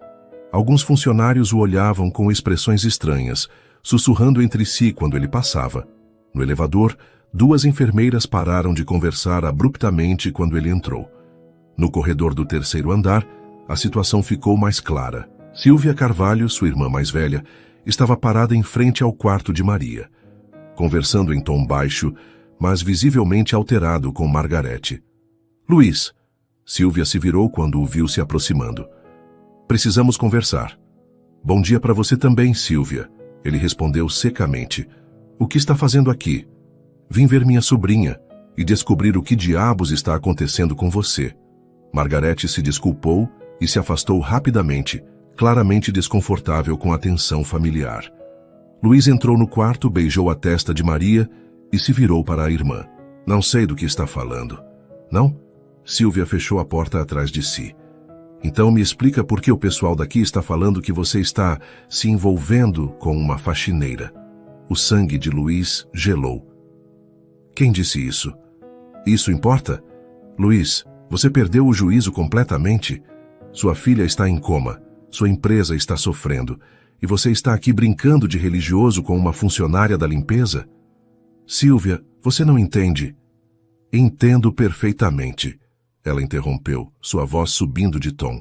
Alguns funcionários o olhavam com expressões estranhas, sussurrando entre si quando ele passava. No elevador, 2 enfermeiras pararam de conversar abruptamente quando ele entrou. No corredor do 3º andar, a situação ficou mais clara. Silvia Carvalho, sua irmã mais velha, estava parada em frente ao quarto de Maria, conversando em tom baixo, mas visivelmente alterado com Margarete. Luís. Silvia se virou quando o viu se aproximando. Precisamos conversar. Bom dia para você também, Silvia. Ele respondeu secamente. O que está fazendo aqui? Vim ver minha sobrinha e descobrir o que diabos está acontecendo com você. Margarete se desculpou e se afastou rapidamente, claramente desconfortável com a tensão familiar. Luís entrou no quarto, beijou a testa de Maria e se virou para a irmã. Não sei do que está falando. Não? Silvia fechou a porta atrás de si. Então me explica por que o pessoal daqui está falando que você está se envolvendo com uma faxineira. O sangue de Luís gelou. Quem disse isso? Isso importa? Luís, você perdeu o juízo completamente? Sua filha está em coma, sua empresa está sofrendo, e você está aqui brincando de religioso com uma funcionária da limpeza? Silvia, você não entende. Entendo perfeitamente. Ela interrompeu, sua voz subindo de tom.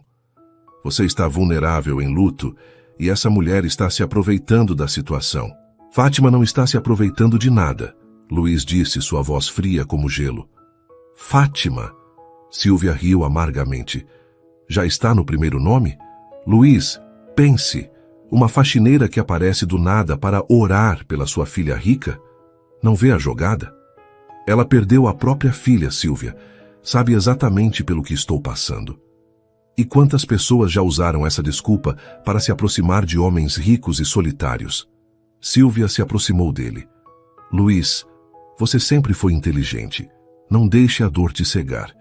Você está vulnerável em luto e essa mulher está se aproveitando da situação. Fátima não está se aproveitando de nada. Luiz disse, sua voz fria como gelo. Fátima! Sílvia riu amargamente. Já está no primeiro nome? Luiz, pense, uma faxineira que aparece do nada para orar pela sua filha rica? Não vê a jogada? Ela perdeu a própria filha, Sílvia. Sabe exatamente pelo que estou passando. E quantas pessoas já usaram essa desculpa para se aproximar de homens ricos e solitários? Sílvia se aproximou dele. Luiz, você sempre foi inteligente. Não deixe a dor te cegar.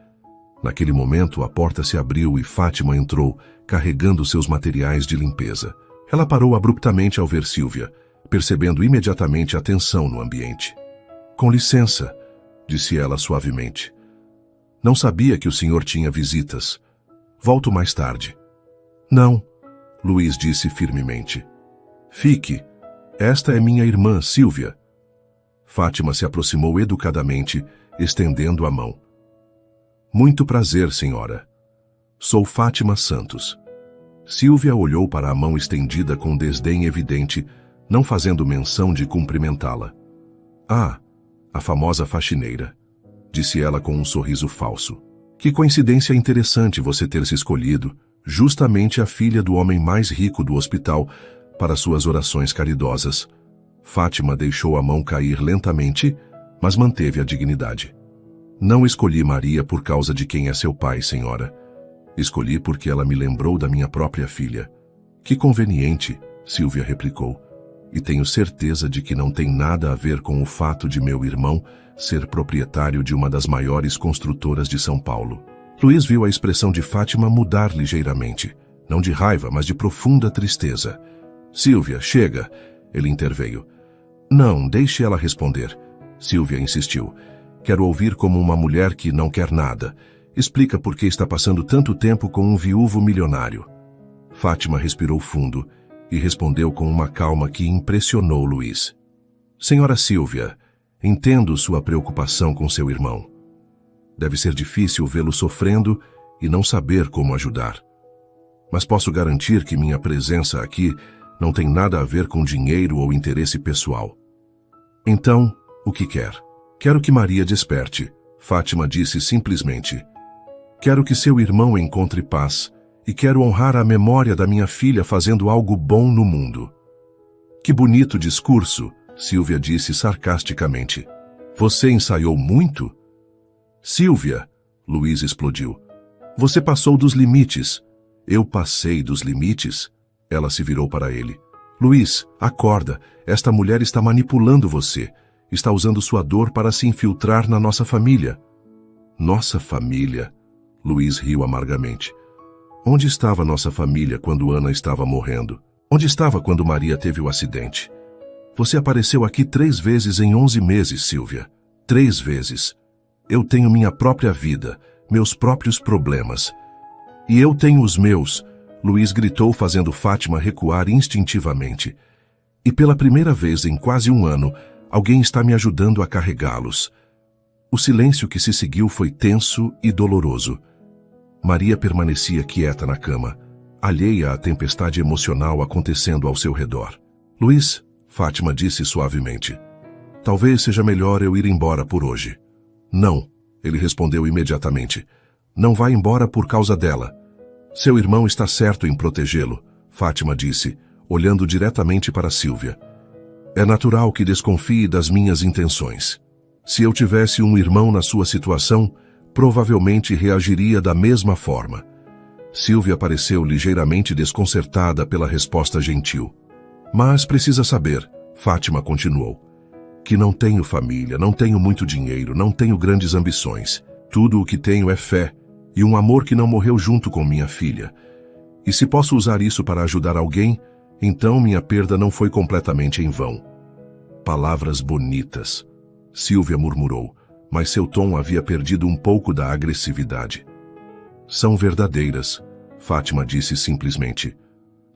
Naquele momento, a porta se abriu e Fátima entrou, carregando seus materiais de limpeza. Ela parou abruptamente ao ver Sílvia, percebendo imediatamente a tensão no ambiente. Com licença, disse ela suavemente. Não sabia que o senhor tinha visitas. Volto mais tarde. Não, Luiz disse firmemente. Fique. Esta é minha irmã, Sílvia. Fátima se aproximou educadamente, estendendo a mão. Muito prazer, senhora. Sou Fátima Santos. Sílvia olhou para a mão estendida com desdém evidente, não fazendo menção de cumprimentá-la. Ah, a famosa faxineira, disse ela com um sorriso falso. Que coincidência interessante você ter se escolhido, justamente a filha do homem mais rico do hospital, para suas orações caridosas. Fátima deixou a mão cair lentamente, mas manteve a dignidade. Não escolhi Maria por causa de quem é seu pai, senhora. Escolhi porque ela me lembrou da minha própria filha. Que conveniente, Sílvia replicou. E tenho certeza de que não tem nada a ver com o fato de meu irmão ser proprietário de uma das maiores construtoras de São Paulo. Luiz viu a expressão de Fátima mudar ligeiramente, não de raiva, mas de profunda tristeza. Sílvia, chega, ele interveio. Não, deixe ela responder. Sílvia insistiu. Quero ouvir como uma mulher que não quer nada. Explica por que está passando tanto tempo com um viúvo milionário. Fátima respirou fundo e respondeu com uma calma que impressionou Luiz. Senhora Sílvia, entendo sua preocupação com seu irmão. Deve ser difícil vê-lo sofrendo e não saber como ajudar. Mas posso garantir que minha presença aqui não tem nada a ver com dinheiro ou interesse pessoal. Então, o que quer? Quero que Maria desperte, Fátima disse simplesmente. Quero que seu irmão encontre paz e quero honrar a memória da minha filha fazendo algo bom no mundo. Que bonito discurso, Sílvia disse sarcasticamente. Você ensaiou muito? Sílvia, Luiz explodiu. Você passou dos limites. Eu passei dos limites? Ela se virou para ele. Luiz, acorda. Esta mulher está manipulando você. Está usando sua dor para se infiltrar na nossa família. Nossa família? Luiz riu amargamente. Onde estava nossa família quando Ana estava morrendo? Onde estava quando Maria teve o acidente? Você apareceu aqui 3 vezes em 11 meses, Sílvia. 3 vezes. Eu tenho minha própria vida, meus próprios problemas. E eu tenho os meus, Luiz gritou fazendo Fátima recuar instintivamente. E pela primeira vez em quase um ano, alguém está me ajudando a carregá-los. O silêncio que se seguiu foi tenso e doloroso. Maria permanecia quieta na cama, alheia à tempestade emocional acontecendo ao seu redor. Luiz, Fátima disse suavemente, talvez seja melhor eu ir embora por hoje. Não, ele respondeu imediatamente. Não vá embora por causa dela. Seu irmão está certo em protegê-lo, Fátima disse, olhando diretamente para Sílvia. É natural que desconfie das minhas intenções. Se eu tivesse um irmão na sua situação, provavelmente reagiria da mesma forma. Sílvia pareceu ligeiramente desconcertada pela resposta gentil. Mas precisa saber, Fátima continuou, que não tenho família, não tenho muito dinheiro, não tenho grandes ambições. Tudo o que tenho é fé e um amor que não morreu junto com minha filha. E se posso usar isso para ajudar alguém, então minha perda não foi completamente em vão. Palavras bonitas, Sílvia murmurou, mas seu tom havia perdido um pouco da agressividade. São verdadeiras, Fátima disse simplesmente.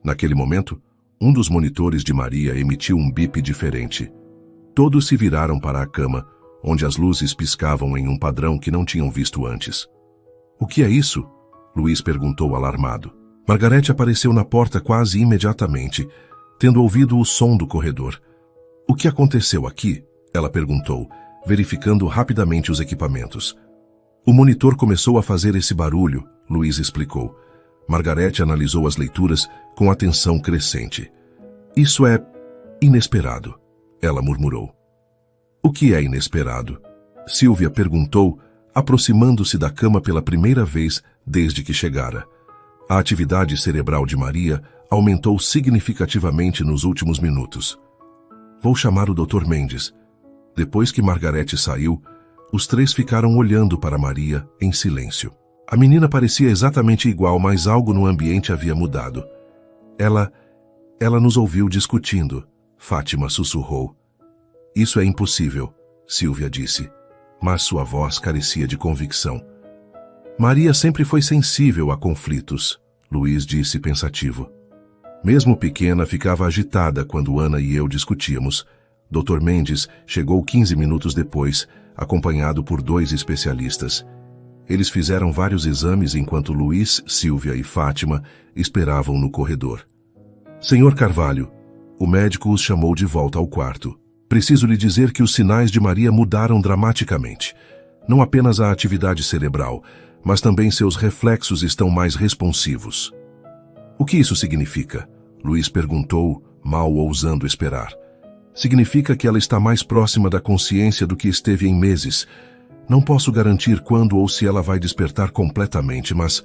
Naquele momento, um dos monitores de Maria emitiu um bip diferente. Todos se viraram para a cama, onde as luzes piscavam em um padrão que não tinham visto antes. O que é isso? Luiz perguntou alarmado. Margarete apareceu na porta quase imediatamente, tendo ouvido o som do corredor. O que aconteceu aqui? Ela perguntou, verificando rapidamente os equipamentos. O monitor começou a fazer esse barulho, Luiz explicou. Margarete analisou as leituras com atenção crescente. Isso é inesperado, ela murmurou. O que é inesperado? Silvia perguntou, aproximando-se da cama pela primeira vez desde que chegara. A atividade cerebral de Maria aumentou significativamente nos últimos minutos. Vou chamar o Dr. Mendes. Depois que Margarete saiu, os três ficaram olhando para Maria em silêncio. A menina parecia exatamente igual, mas algo no ambiente havia mudado. Ela nos ouviu discutindo, Fátima sussurrou. Isso é impossível, Silvia disse, mas sua voz carecia de convicção. Maria sempre foi sensível a conflitos, Luiz disse pensativo. Mesmo pequena, ficava agitada quando Ana e eu discutíamos. Dr. Mendes chegou 15 minutos depois, acompanhado por 2 especialistas. Eles fizeram vários exames enquanto Luiz, Silvia e Fátima esperavam no corredor. Senhor Carvalho, o médico os chamou de volta ao quarto. Preciso lhe dizer que os sinais de Maria mudaram dramaticamente. Não apenas a atividade cerebral, mas também seus reflexos estão mais responsivos. O que isso significa? Luiz perguntou, mal ousando esperar. Significa que ela está mais próxima da consciência do que esteve em meses. Não posso garantir quando ou se ela vai despertar completamente, mas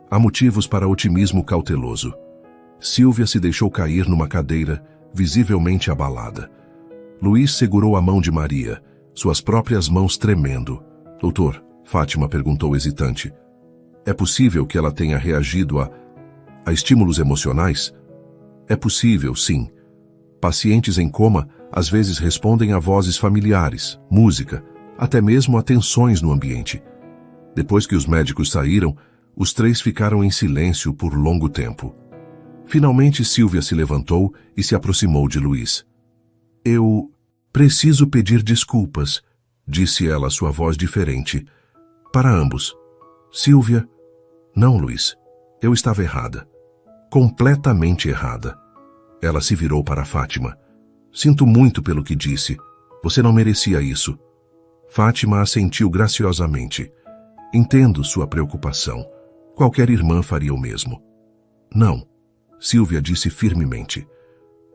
há motivos para otimismo cauteloso. Silvia se deixou cair numa cadeira, visivelmente abalada. Luiz segurou a mão de Maria, suas próprias mãos tremendo. Doutor, Fátima perguntou hesitante. É possível que ela tenha reagido a estímulos emocionais? É possível, sim. Pacientes em coma às vezes respondem a vozes familiares, música, até mesmo a tensões no ambiente. Depois que os médicos saíram, os três ficaram em silêncio por longo tempo. Finalmente Silvia se levantou e se aproximou de Luiz. Eu preciso pedir desculpas, disse ela, sua voz diferente. Para ambos. Silvia. Não, Luiz. Eu estava errada. Completamente errada. Ela se virou para Fátima. Sinto muito pelo que disse. Você não merecia isso. Fátima assentiu graciosamente. Entendo sua preocupação. Qualquer irmã faria o mesmo. Não, Silvia disse firmemente.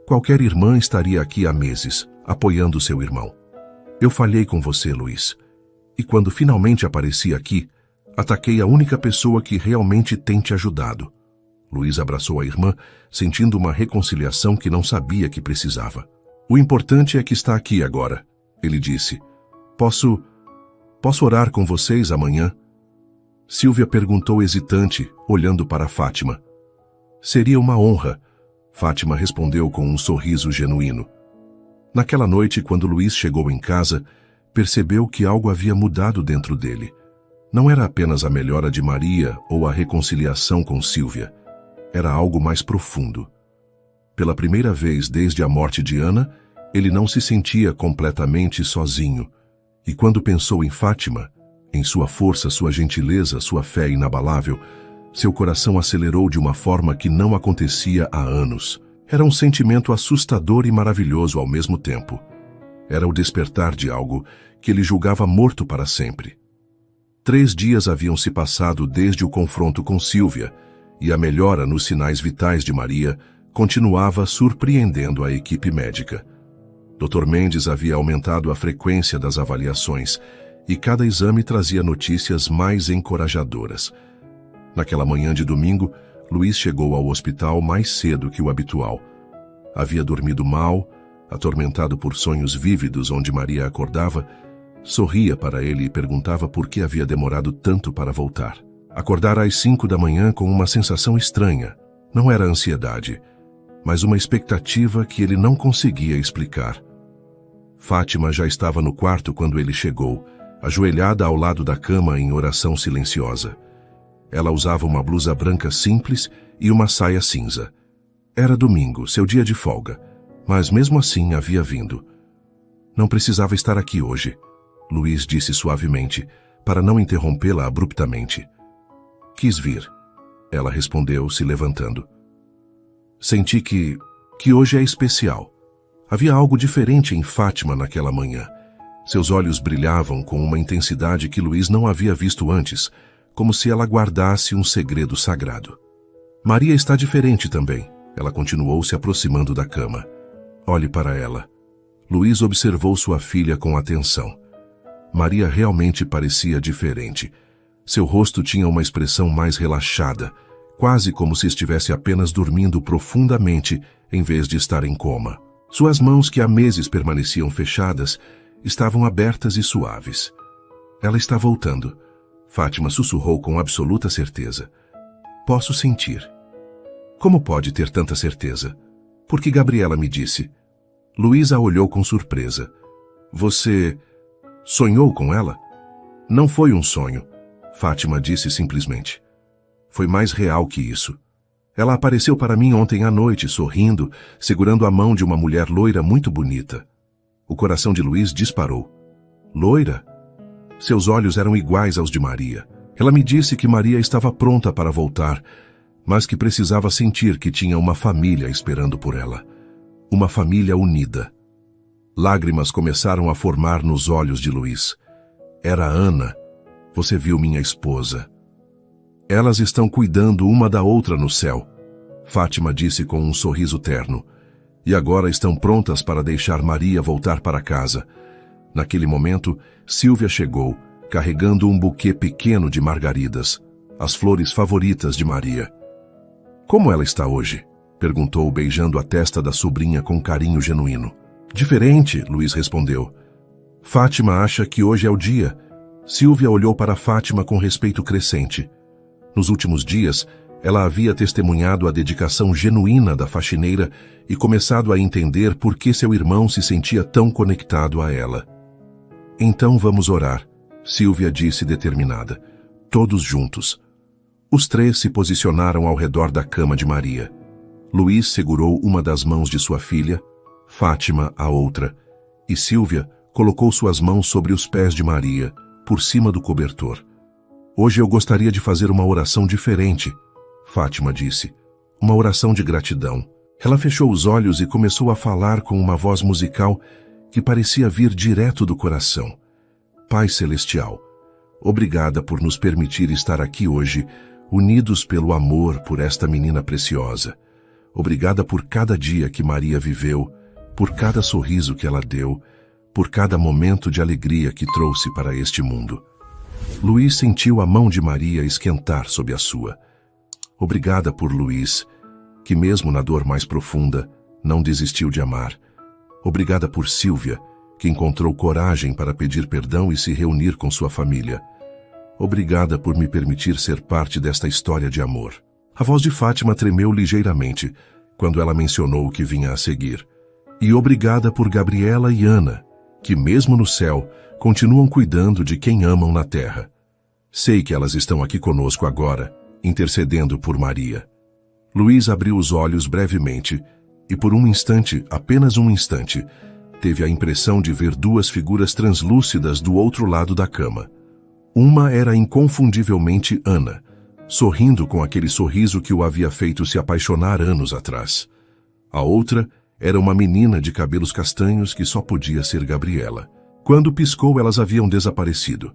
Qualquer irmã estaria aqui há meses, apoiando seu irmão. Eu falhei com você, Luiz. E quando finalmente apareci aqui, ataquei a única pessoa que realmente tem te ajudado. Luiz abraçou a irmã, sentindo uma reconciliação que não sabia que precisava. O importante é que está aqui agora, ele disse. Posso orar com vocês amanhã? Silvia perguntou hesitante, olhando para Fátima. Seria uma honra, Fátima respondeu com um sorriso genuíno. Naquela noite, quando Luiz chegou em casa, percebeu que algo havia mudado dentro dele. Não era apenas a melhora de Maria ou a reconciliação com Silvia. Era algo mais profundo. Pela primeira vez desde a morte de Ana, ele não se sentia completamente sozinho. E quando pensou em Fátima, em sua força, sua gentileza, sua fé inabalável, seu coração acelerou de uma forma que não acontecia há anos. Era um sentimento assustador e maravilhoso ao mesmo tempo. Era o despertar de algo que ele julgava morto para sempre. 3 dias haviam se passado desde o confronto com Silvia, e a melhora nos sinais vitais de Maria continuava surpreendendo a equipe médica. Dr. Mendes havia aumentado a frequência das avaliações, e cada exame trazia notícias mais encorajadoras. Naquela manhã de domingo, Luiz chegou ao hospital mais cedo que o habitual. Havia dormido mal, atormentado por sonhos vívidos onde Maria acordava, sorria para ele e perguntava por que havia demorado tanto para voltar. Acordara às 5 da manhã com uma sensação estranha. Não era ansiedade, mas uma expectativa que ele não conseguia explicar. Fátima já estava no quarto quando ele chegou, ajoelhada ao lado da cama em oração silenciosa. Ela usava uma blusa branca simples e uma saia cinza. Era domingo, seu dia de folga, mas mesmo assim havia vindo. Não precisava estar aqui hoje, Luiz disse suavemente, para não interrompê-la abruptamente. Quis vir, ela respondeu, se levantando. Senti que hoje é especial. Havia algo diferente em Fátima naquela manhã. Seus olhos brilhavam com uma intensidade que Luiz não havia visto antes, como se ela guardasse um segredo sagrado. Maria está diferente também. Ela continuou se aproximando da cama. Olhe para ela. Luiz observou sua filha com atenção. Maria realmente parecia diferente. Seu rosto tinha uma expressão mais relaxada, quase como se estivesse apenas dormindo profundamente em vez de estar em coma. Suas mãos, que há meses permaneciam fechadas, estavam abertas e suaves. Ela está voltando. Fátima sussurrou com absoluta certeza. Posso sentir. Como pode ter tanta certeza? Porque Gabriela me disse. Luiz a olhou com surpresa. Você sonhou com ela? Não foi um sonho, Fátima disse simplesmente. Foi mais real que isso. Ela apareceu para mim ontem à noite, sorrindo, segurando a mão de uma mulher loira muito bonita. O coração de Luiz disparou. Loira? Seus olhos eram iguais aos de Maria. Ela me disse que Maria estava pronta para voltar, mas que precisava sentir que tinha uma família esperando por ela. Uma família unida. Lágrimas começaram a formar nos olhos de Luiz. Era Ana. Você viu minha esposa. Elas estão cuidando uma da outra no céu, Fátima disse com um sorriso terno. E agora estão prontas para deixar Maria voltar para casa. Naquele momento, Sílvia chegou, carregando um buquê pequeno de margaridas, as flores favoritas de Maria. Como ela está hoje? Perguntou, beijando a testa da sobrinha com carinho genuíno. Diferente, Luiz respondeu. Fátima acha que hoje é o dia. Sílvia olhou para Fátima com respeito crescente. Nos últimos dias, ela havia testemunhado a dedicação genuína da faxineira e começado a entender por que seu irmão se sentia tão conectado a ela. Então vamos orar, Sílvia disse determinada. Todos juntos. Os três se posicionaram ao redor da cama de Maria. Luiz segurou uma das mãos de sua filha, Fátima a outra, e Sílvia colocou suas mãos sobre os pés de Maria, por cima do cobertor. Hoje eu gostaria de fazer uma oração diferente, Fátima disse. Uma oração de gratidão. Ela fechou os olhos e começou a falar com uma voz musical que parecia vir direto do coração. Pai Celestial, obrigada por nos permitir estar aqui hoje, unidos pelo amor por esta menina preciosa. Obrigada por cada dia que Maria viveu, por cada sorriso que ela deu, por cada momento de alegria que trouxe para este mundo. Luiz sentiu a mão de Maria esquentar sob a sua. Obrigada por Luiz, que mesmo na dor mais profunda, não desistiu de amar. Obrigada por Sílvia, que encontrou coragem para pedir perdão e se reunir com sua família. Obrigada por me permitir ser parte desta história de amor. A voz de Fátima tremeu ligeiramente quando ela mencionou o que vinha a seguir. E obrigada por Gabriela e Ana, que mesmo no céu, continuam cuidando de quem amam na terra. Sei que elas estão aqui conosco agora, intercedendo por Maria. Luiz abriu os olhos brevemente e por um instante, apenas um instante, teve a impressão de ver duas figuras translúcidas do outro lado da cama. Uma era inconfundivelmente Ana, sorrindo com aquele sorriso que o havia feito se apaixonar anos atrás. A outra era uma menina de cabelos castanhos que só podia ser Gabriela. Quando piscou, elas haviam desaparecido.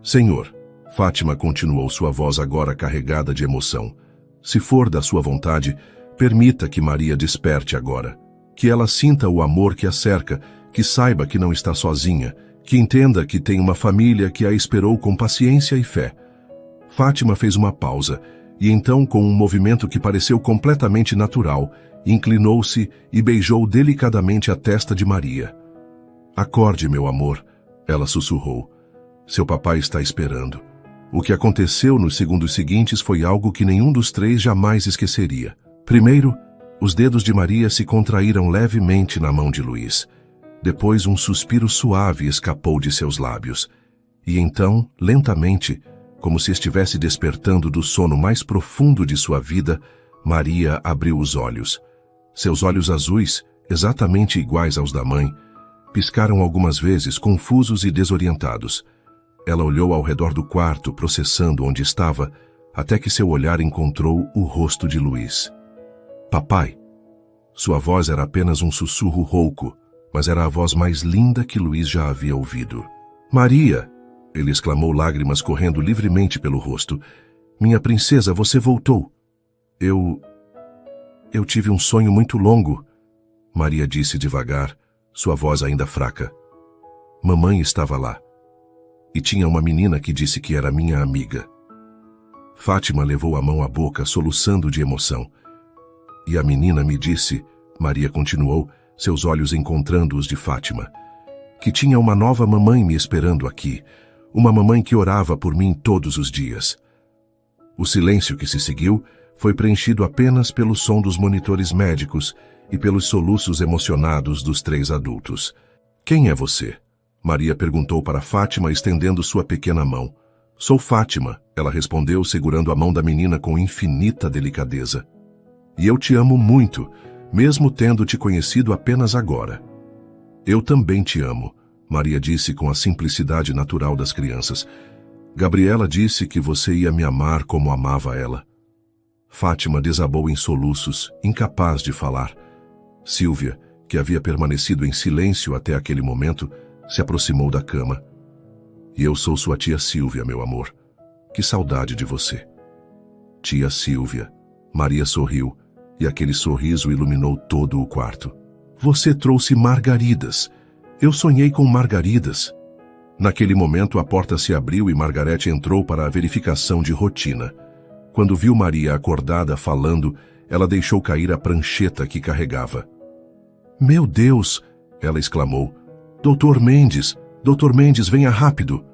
Senhor, Fátima continuou, sua voz agora carregada de emoção. Se for da sua vontade, permita que Maria desperte agora. Que ela sinta o amor que a cerca, que saiba que não está sozinha, que entenda que tem uma família que a esperou com paciência e fé. Fátima fez uma pausa, e então, com um movimento que pareceu completamente natural, inclinou-se e beijou delicadamente a testa de Maria. Acorde, meu amor, ela sussurrou. Seu papai está esperando. O que aconteceu nos segundos seguintes foi algo que nenhum dos três jamais esqueceria. Primeiro, os dedos de Maria se contraíram levemente na mão de Luiz. Depois, um suspiro suave escapou de seus lábios. E então, lentamente, como se estivesse despertando do sono mais profundo de sua vida, Maria abriu os olhos. Seus olhos azuis, exatamente iguais aos da mãe, piscaram algumas vezes, confusos e desorientados. Ela olhou ao redor do quarto, processando onde estava, até que seu olhar encontrou o rosto de Luiz. Papai. Sua voz era apenas um sussurro rouco, mas era a voz mais linda que Luís já havia ouvido. Maria! Ele exclamou, lágrimas correndo livremente pelo rosto. Minha princesa, você voltou. Eu tive um sonho muito longo, Maria disse devagar, sua voz ainda fraca. Mamãe estava lá. E tinha uma menina que disse que era minha amiga. Fátima levou a mão à boca, soluçando de emoção. E a menina me disse, Maria continuou, seus olhos encontrando os de Fátima, que tinha uma nova mamãe me esperando aqui, uma mamãe que orava por mim todos os dias. O silêncio que se seguiu foi preenchido apenas pelo som dos monitores médicos e pelos soluços emocionados dos 3 adultos. Quem é você? Maria perguntou para Fátima, estendendo sua pequena mão. Sou Fátima, ela respondeu, segurando a mão da menina com infinita delicadeza. E eu te amo muito, mesmo tendo te conhecido apenas agora. Eu também te amo, Maria disse com a simplicidade natural das crianças. Gabriela disse que você ia me amar como amava ela. Fátima desabou em soluços, incapaz de falar. Sílvia, que havia permanecido em silêncio até aquele momento, se aproximou da cama. E eu sou sua tia Sílvia, meu amor. Que saudade de você. Tia Sílvia. Maria sorriu, e aquele sorriso iluminou todo o quarto. Você trouxe margaridas. Eu sonhei com margaridas. Naquele momento a porta se abriu e Margarete entrou para a verificação de rotina. Quando viu Maria acordada falando, ela deixou cair a prancheta que carregava. Meu Deus! Ela exclamou. Doutor Mendes, venha rápido!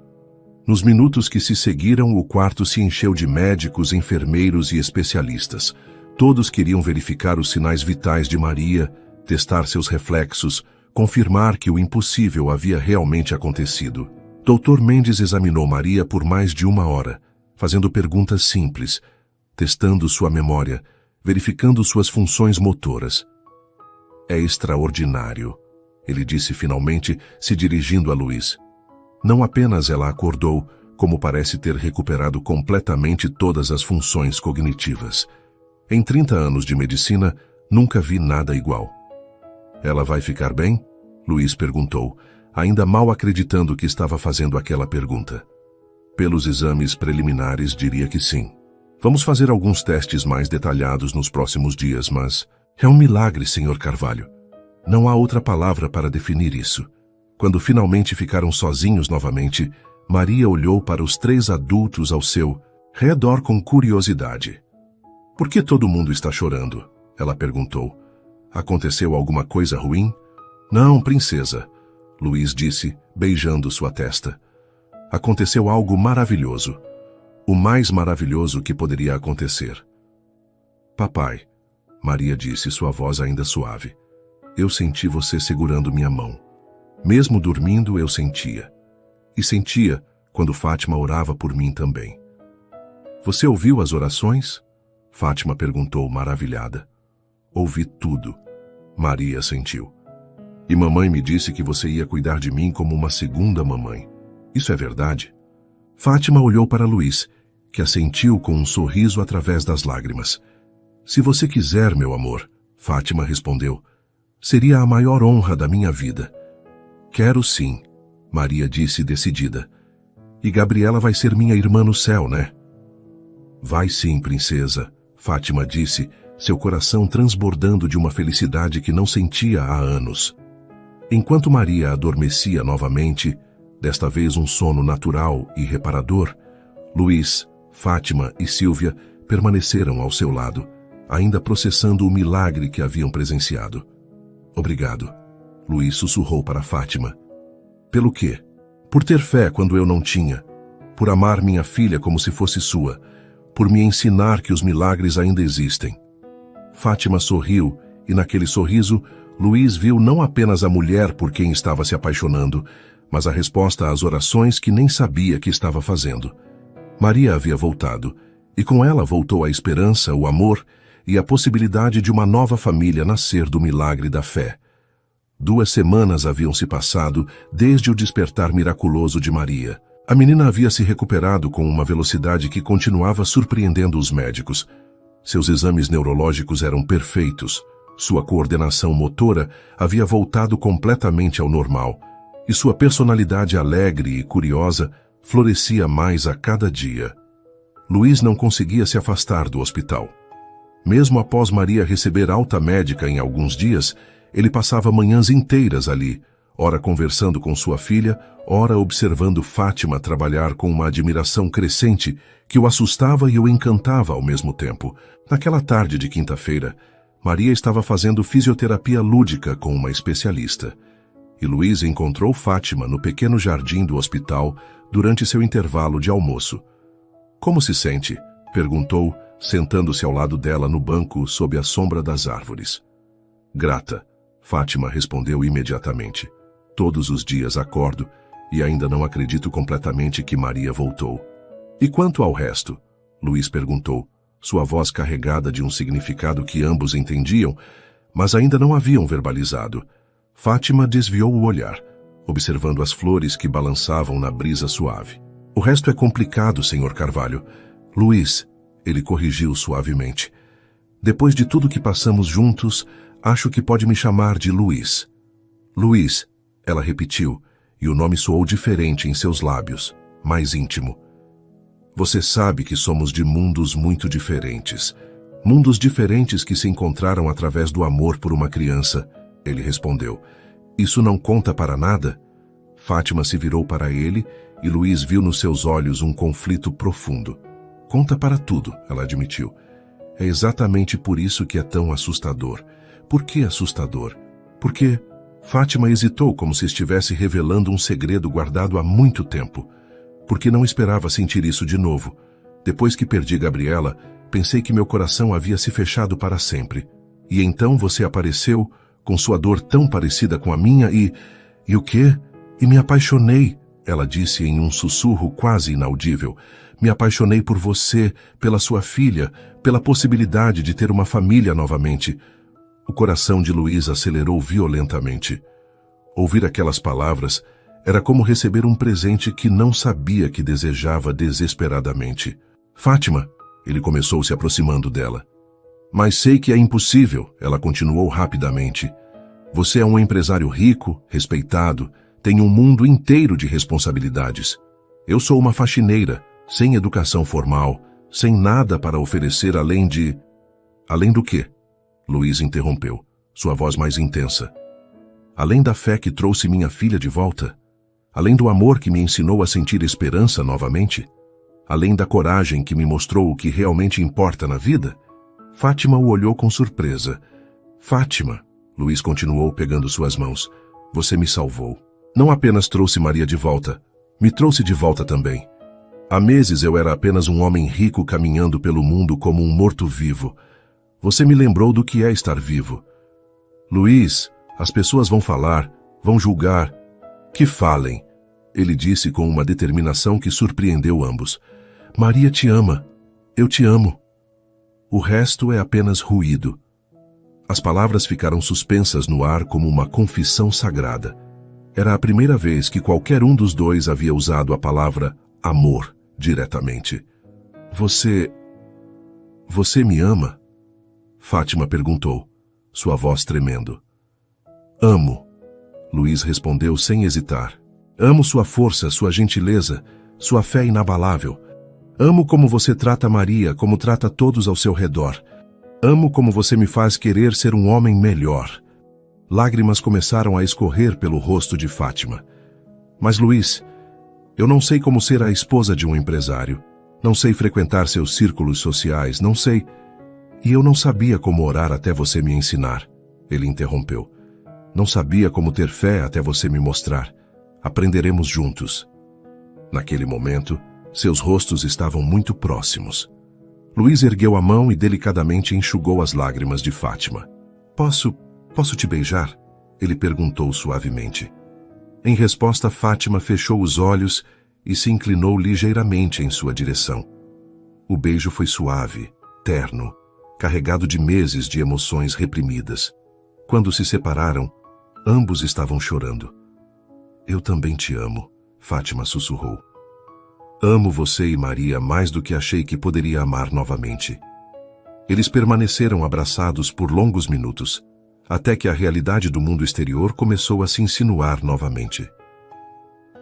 Nos minutos que se seguiram, o quarto se encheu de médicos, enfermeiros e especialistas. Todos queriam verificar os sinais vitais de Maria, testar seus reflexos, confirmar que o impossível havia realmente acontecido. Dr. Mendes examinou Maria por mais de 1 hora, fazendo perguntas simples, testando sua memória, verificando suas funções motoras. É extraordinário, ele disse finalmente, se dirigindo a Luís. Não apenas ela acordou, como parece ter recuperado completamente todas as funções cognitivas. Em 30 anos de medicina, nunca vi nada igual. Ela vai ficar bem? Luís perguntou, ainda mal acreditando que estava fazendo aquela pergunta. Pelos exames preliminares, diria que sim. Vamos fazer alguns testes mais detalhados nos próximos dias, mas é um milagre, Sr. Carvalho. Não há outra palavra para definir isso. Quando finalmente ficaram sozinhos novamente, Maria olhou para os 3 adultos ao seu redor com curiosidade. Por que todo mundo está chorando? Ela perguntou. Aconteceu alguma coisa ruim? Não, princesa, Luís disse, beijando sua testa. Aconteceu algo maravilhoso. O mais maravilhoso que poderia acontecer. Papai, Maria disse, sua voz ainda suave. Eu senti você segurando minha mão. Mesmo dormindo, eu sentia. E sentia quando Fátima orava por mim também. Você ouviu as orações? Fátima perguntou, maravilhada. Ouvi tudo. Maria sentiu. E mamãe me disse que você ia cuidar de mim como uma segunda mamãe. Isso é verdade? Fátima olhou para Luís, que assentiu com um sorriso através das lágrimas. Se você quiser, meu amor, Fátima respondeu, seria a maior honra da minha vida. Quero sim, Maria disse decidida. E Gabriela vai ser minha irmã no céu, né? Vai sim, princesa, Fátima disse, seu coração transbordando de uma felicidade que não sentia há anos. Enquanto Maria adormecia novamente, desta vez um sono natural e reparador, Luís, Fátima e Sílvia permaneceram ao seu lado, ainda processando o milagre que haviam presenciado. Obrigado, Luís sussurrou para Fátima. Pelo quê? Por ter fé quando eu não tinha, por amar minha filha como se fosse sua, por me ensinar que os milagres ainda existem. Fátima sorriu e naquele sorriso, Luís viu não apenas a mulher por quem estava se apaixonando, mas a resposta às orações que nem sabia que estava fazendo. Maria havia voltado, e com ela voltou a esperança, o amor e a possibilidade de uma nova família nascer do milagre da fé. 2 semanas haviam se passado desde o despertar miraculoso de Maria. A menina havia se recuperado com uma velocidade que continuava surpreendendo os médicos. Seus exames neurológicos eram perfeitos, Sua coordenação motora havia voltado completamente ao normal, e sua personalidade alegre e curiosa florescia mais a cada dia. Luiz não conseguia se afastar do hospital. Mesmo após Maria receber alta médica em alguns dias, ele passava manhãs inteiras ali, ora conversando com sua filha, ora observando Fátima trabalhar com uma admiração crescente que o assustava e o encantava ao mesmo tempo. Naquela tarde de quinta-feira, Maria estava fazendo fisioterapia lúdica com uma especialista. E Luiz encontrou Fátima no pequeno jardim do hospital durante seu intervalo de almoço. "Como se sente?" perguntou, sentando-se ao lado dela no banco sob a sombra das árvores. "Grata", Fátima respondeu imediatamente. "Todos os dias acordo e ainda não acredito completamente que Maria voltou." "E quanto ao resto?" Luiz perguntou, sua voz carregada de um significado que ambos entendiam, mas ainda não haviam verbalizado. Fátima desviou o olhar, observando as flores que balançavam na brisa suave. "O resto é complicado, Sr. Carvalho." "Luiz", ele corrigiu suavemente. "Depois de tudo que passamos juntos, acho que pode me chamar de Luiz." "Luiz", ela repetiu, e o nome soou diferente em seus lábios, mais íntimo. "Você sabe que somos de mundos muito diferentes. Mundos diferentes que se encontraram através do amor por uma criança." Ele respondeu. "Isso não conta para nada?" Fátima se virou para ele e Luiz viu nos seus olhos um conflito profundo. "Conta para tudo", ela admitiu. "É exatamente por isso que é tão assustador." "Por que assustador?" "Porque..." Fátima hesitou como se estivesse revelando um segredo guardado há muito tempo. "Porque não esperava sentir isso de novo. Depois que perdi Gabriela, pensei que meu coração havia se fechado para sempre. E então você apareceu, com sua dor tão parecida com a minha e... E o quê? E me apaixonei", ela disse em um sussurro quase inaudível. "Me apaixonei por você, pela sua filha, pela possibilidade de ter uma família novamente." O coração de Luiz acelerou violentamente. Ouvir aquelas palavras era como receber um presente que não sabia que desejava desesperadamente. "Fátima", ele começou se aproximando dela. "Mas sei que é impossível", ela continuou rapidamente. "Você é um empresário rico, respeitado, tem um mundo inteiro de responsabilidades. Eu sou uma faxineira, sem educação formal, sem nada para oferecer além de..." "Além do quê?" Luiz interrompeu, sua voz mais intensa. "Além da fé que trouxe minha filha de volta? Além do amor que me ensinou a sentir esperança novamente? Além da coragem que me mostrou o que realmente importa na vida?" Fátima o olhou com surpresa. "Fátima", Luiz continuou pegando suas mãos, "você me salvou. Não apenas trouxe Maria de volta, me trouxe de volta também. Há meses eu era apenas um homem rico caminhando pelo mundo como um morto-vivo. Você me lembrou do que é estar vivo." "Luiz, as pessoas vão falar, vão julgar." "Que falem", ele disse com uma determinação que surpreendeu ambos. "Maria te ama. Eu te amo. O resto é apenas ruído." As palavras ficaram suspensas no ar como uma confissão sagrada. Era a primeira vez que qualquer um dos dois havia usado a palavra amor diretamente. Você me ama?" Fátima perguntou, sua voz tremendo. "Amo", Luiz respondeu sem hesitar. "Amo sua força, sua gentileza, sua fé inabalável. Amo como você trata Maria, como trata todos ao seu redor. Amo como você me faz querer ser um homem melhor." Lágrimas começaram a escorrer pelo rosto de Fátima. "Mas Luiz, eu não sei como ser a esposa de um empresário. Não sei frequentar seus círculos sociais, não sei... E eu não sabia como orar até você me ensinar." Ele interrompeu. "Não sabia como ter fé até você me mostrar. Aprenderemos juntos." Naquele momento, seus rostos estavam muito próximos. Luiz ergueu a mão e delicadamente enxugou as lágrimas de Fátima. Posso te beijar?" Ele perguntou suavemente. Em resposta, Fátima fechou os olhos e se inclinou ligeiramente em sua direção. O beijo foi suave, terno, carregado de meses de emoções reprimidas. Quando se separaram, ambos estavam chorando. "Eu também te amo", Fátima sussurrou. "Amo você e Maria mais do que achei que poderia amar novamente." Eles permaneceram abraçados por longos minutos. até que a realidade do mundo exterior começou a se insinuar novamente.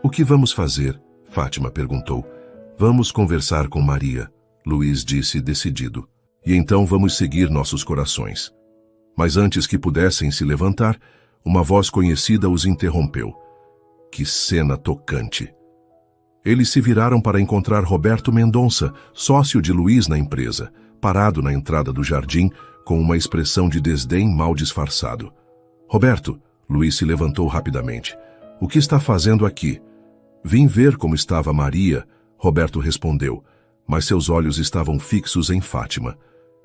O que vamos fazer? Fátima perguntou. Vamos conversar com Maria, Luís disse decidido. E então vamos seguir nossos corações. Mas antes que pudessem se levantar, uma voz conhecida os interrompeu. Que cena tocante! Eles se viraram para encontrar Roberto Mendonça, sócio de Luís na empresa, parado na entrada do jardim, com uma expressão de desdém mal disfarçado. Roberto, Luís se levantou rapidamente. O que está fazendo aqui? Vim ver como estava Maria, Roberto respondeu, mas seus olhos estavam fixos em Fátima.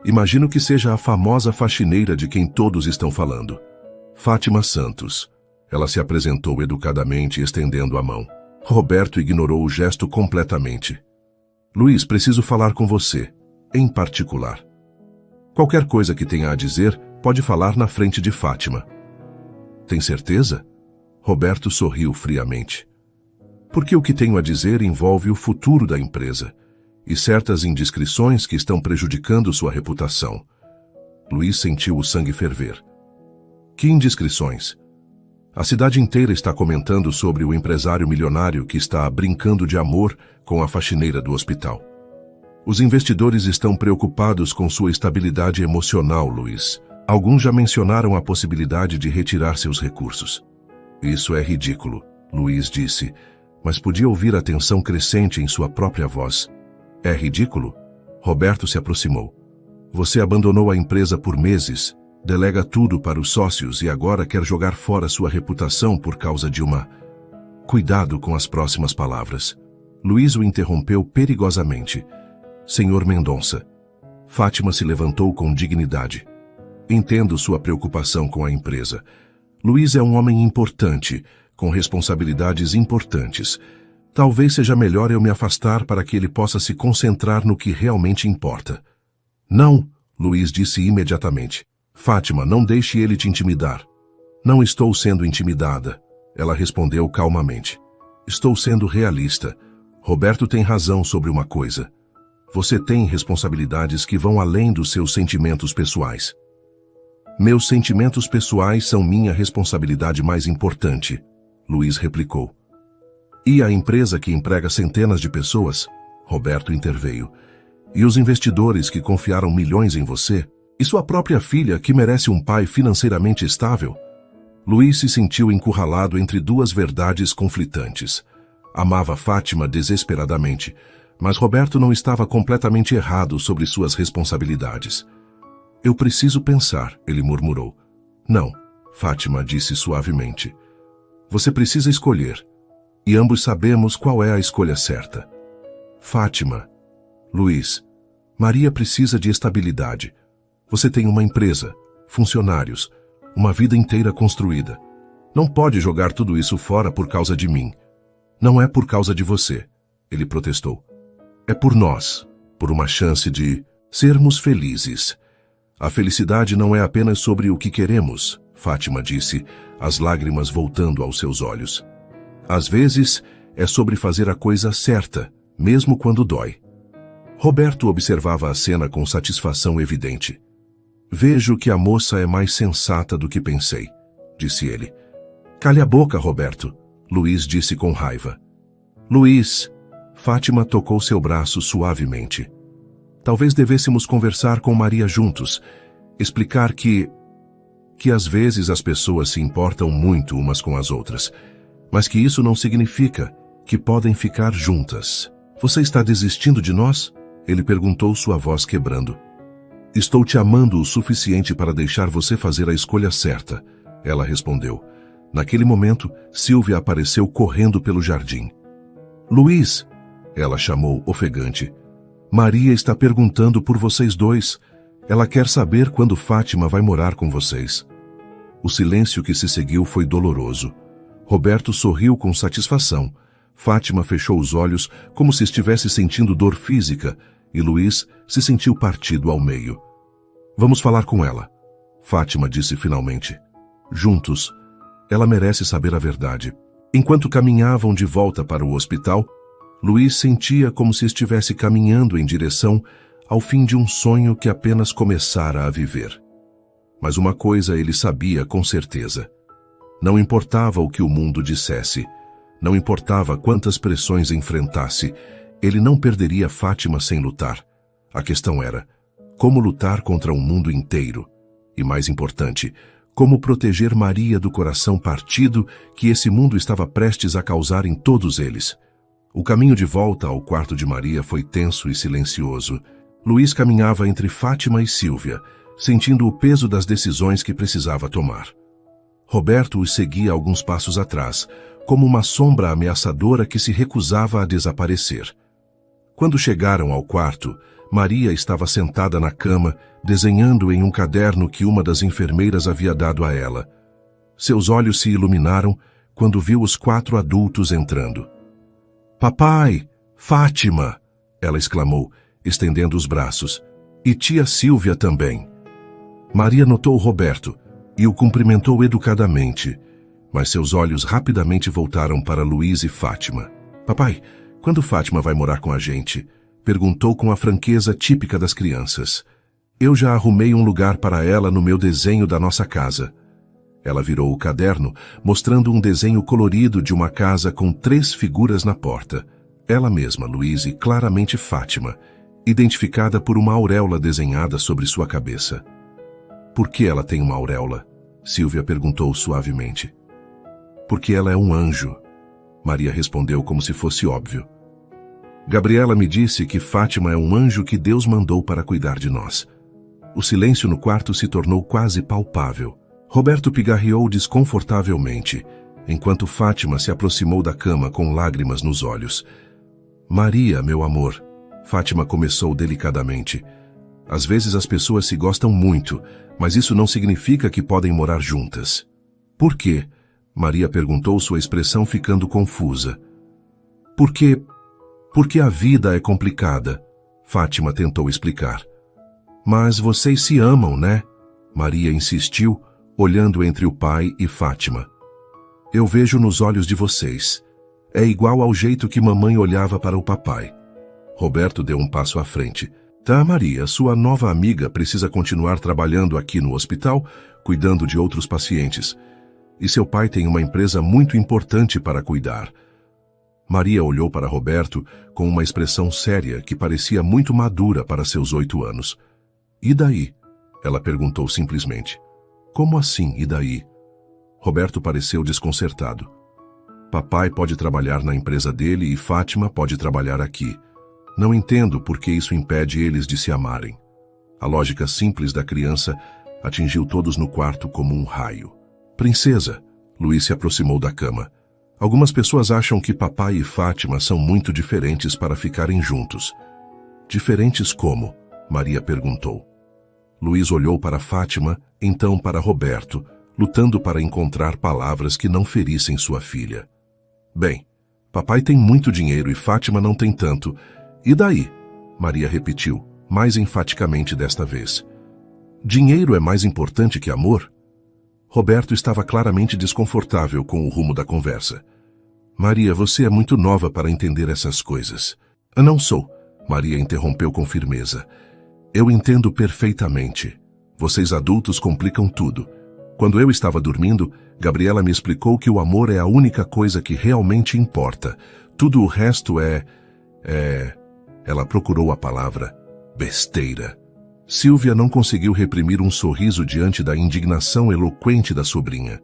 Imagino que seja a famosa faxineira de quem todos estão falando. Fátima Santos. Ela se apresentou educadamente, estendendo a mão. Roberto ignorou o gesto completamente. Luís, preciso falar com você, em particular. Qualquer coisa que tenha a dizer, pode falar na frente de Fátima. Tem certeza? Roberto sorriu friamente. Porque o que tenho a dizer envolve o futuro da empresa e certas indiscrições que estão prejudicando sua reputação. Luís sentiu o sangue ferver. Que indiscrições? A cidade inteira está comentando sobre o empresário milionário que está brincando de amor com a faxineira do hospital. Os investidores estão preocupados com sua estabilidade emocional, Luís. Alguns já mencionaram a possibilidade de retirar seus recursos. Isso é ridículo, Luís disse, mas podia ouvir a tensão crescente em sua própria voz. É ridículo? Roberto se aproximou. Você abandonou a empresa por meses, delega tudo para os sócios e agora quer jogar fora sua reputação por causa de uma... Cuidado com as próximas palavras. Luís o interrompeu perigosamente. Senhor Mendonça. Fátima se levantou com dignidade. Entendo sua preocupação com a empresa. Luís é um homem importante, com responsabilidades importantes. Talvez seja melhor eu me afastar para que ele possa se concentrar no que realmente importa. Não, Luís disse imediatamente. Fátima, não deixe ele te intimidar. Não estou sendo intimidada, ela respondeu calmamente. Estou sendo realista. Roberto tem razão sobre uma coisa. Você tem responsabilidades que vão além dos seus sentimentos pessoais. Meus sentimentos pessoais são minha responsabilidade mais importante, Luís replicou. E a empresa que emprega centenas de pessoas? Roberto interveio. E os investidores que confiaram milhões em você? E sua própria filha, que merece um pai financeiramente estável? Luís se sentiu encurralado entre duas verdades conflitantes. Amava Fátima desesperadamente, mas Roberto não estava completamente errado sobre suas responsabilidades. Eu preciso pensar, ele murmurou. Não, Fátima disse suavemente. Você precisa escolher. E ambos sabemos qual é a escolha certa. Fátima. Luís. Maria precisa de estabilidade. Você tem uma empresa, funcionários, uma vida inteira construída. Não pode jogar tudo isso fora por causa de mim. Não é por causa de você, ele protestou. É por nós, por uma chance de sermos felizes. A felicidade não é apenas sobre o que queremos, Fátima disse, as lágrimas voltando aos seus olhos. Às vezes, é sobre fazer a coisa certa, mesmo quando dói. Roberto observava a cena com satisfação evidente. Vejo que a moça é mais sensata do que pensei, disse ele. Cale a boca, Roberto, Luís disse com raiva. Luís, Fátima tocou seu braço suavemente. Talvez devêssemos conversar com Maria juntos, explicar que às vezes as pessoas se importam muito umas com as outras, mas que isso não significa que podem ficar juntas. Você está desistindo de nós? Ele perguntou, sua voz quebrando. Estou te amando o suficiente para deixar você fazer a escolha certa, ela respondeu. Naquele momento, Silvia apareceu correndo pelo jardim. Luís, ela chamou, ofegante. Maria está perguntando por vocês dois. Ela quer saber quando Fátima vai morar com vocês. O silêncio que se seguiu foi doloroso. Roberto sorriu com satisfação. Fátima fechou os olhos como se estivesse sentindo dor física e Luís se sentiu partido ao meio. Vamos falar com ela, Fátima disse finalmente. Juntos, ela merece saber a verdade. Enquanto caminhavam de volta para o hospital, Luís sentia como se estivesse caminhando em direção ao fim de um sonho que apenas começara a viver. Mas uma coisa ele sabia com certeza. Não importava o que o mundo dissesse, não importava quantas pressões enfrentasse, ele não perderia Fátima sem lutar. A questão era, como lutar contra um mundo inteiro? E mais importante, como proteger Maria do coração partido que esse mundo estava prestes a causar em todos eles? O caminho de volta ao quarto de Maria foi tenso e silencioso. Luiz caminhava entre Fátima e Sílvia, sentindo o peso das decisões que precisava tomar. Roberto os seguia alguns passos atrás, como uma sombra ameaçadora que se recusava a desaparecer. Quando chegaram ao quarto, Maria estava sentada na cama, desenhando em um caderno que uma das enfermeiras havia dado a ela. Seus olhos se iluminaram quando viu os 4 adultos entrando. "Papai! Fátima!" ela exclamou, estendendo os braços. "E tia Sílvia também." Maria notou Roberto e o cumprimentou educadamente, mas seus olhos rapidamente voltaram para Luiz e Fátima. "Papai, quando Fátima vai morar com a gente?" perguntou com a franqueza típica das crianças. "Eu já arrumei um lugar para ela no meu desenho da nossa casa." Ela virou o caderno, mostrando um desenho colorido de uma casa com 3 figuras na porta. Ela mesma, Luiz, e claramente Fátima, identificada por uma auréola desenhada sobre sua cabeça. "Por que ela tem uma auréola?" Sílvia perguntou suavemente. "Porque ela é um anjo." Maria respondeu como se fosse óbvio. "Gabriela me disse que Fátima é um anjo que Deus mandou para cuidar de nós." O silêncio no quarto se tornou quase palpável. Roberto pigarreou desconfortavelmente, enquanto Fátima se aproximou da cama com lágrimas nos olhos. "Maria, meu amor," Fátima começou delicadamente. "Às vezes as pessoas se gostam muito, mas isso não significa que podem morar juntas." "Por quê?" Maria perguntou, sua expressão ficando confusa. Porque a vida é complicada," Fátima tentou explicar. "Mas vocês se amam, né?" Maria insistiu, olhando entre o pai e Fátima. "Eu vejo nos olhos de vocês. É igual ao jeito que mamãe olhava para o papai." Roberto deu um passo à frente. "Tá, Maria, sua nova amiga precisa continuar trabalhando aqui no hospital, cuidando de outros pacientes. E seu pai tem uma empresa muito importante para cuidar." Maria olhou para Roberto com uma expressão séria que parecia muito madura para seus 8 anos. "E daí?" ela perguntou simplesmente. "Como assim, e daí?" Roberto pareceu desconcertado. "Papai pode trabalhar na empresa dele e Fátima pode trabalhar aqui. Não entendo por que isso impede eles de se amarem." A lógica simples da criança atingiu todos no quarto como um raio. "Princesa," Luiz se aproximou da cama. "Algumas pessoas acham que papai e Fátima são muito diferentes para ficarem juntos." "Diferentes como?" Maria perguntou. Luiz olhou para Fátima, então para Roberto, lutando para encontrar palavras que não ferissem sua filha. "Bem, papai tem muito dinheiro e Fátima não tem tanto. E daí?" Maria repetiu, mais enfaticamente desta vez. "Dinheiro é mais importante que amor?" Roberto estava claramente desconfortável com o rumo da conversa. "Maria, você é muito nova para entender essas coisas." "Não sou," Maria interrompeu com firmeza. "Eu entendo perfeitamente. Vocês adultos complicam tudo. Quando eu estava dormindo, Gabriela me explicou que o amor é a única coisa que realmente importa. Tudo o resto é... Ela procurou a palavra besteira. Sílvia não conseguiu reprimir um sorriso diante da indignação eloquente da sobrinha.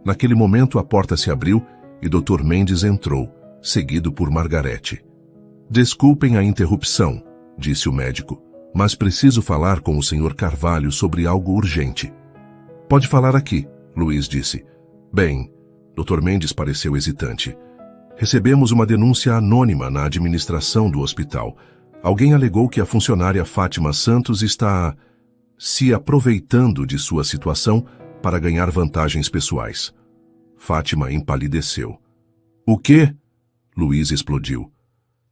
Naquele momento a porta se abriu e Dr. Mendes entrou, seguido por Margarete. "Desculpem a interrupção", disse o médico, "mas preciso falar com o Sr. Carvalho sobre algo urgente." "Pode falar aqui", Luiz disse. "Bem," Dr. Mendes pareceu hesitante. "Recebemos uma denúncia anônima na administração do hospital. Alguém alegou que a funcionária Fátima Santos está se aproveitando de sua situação para ganhar vantagens pessoais." Fátima empalideceu. "O quê?" Luiz explodiu.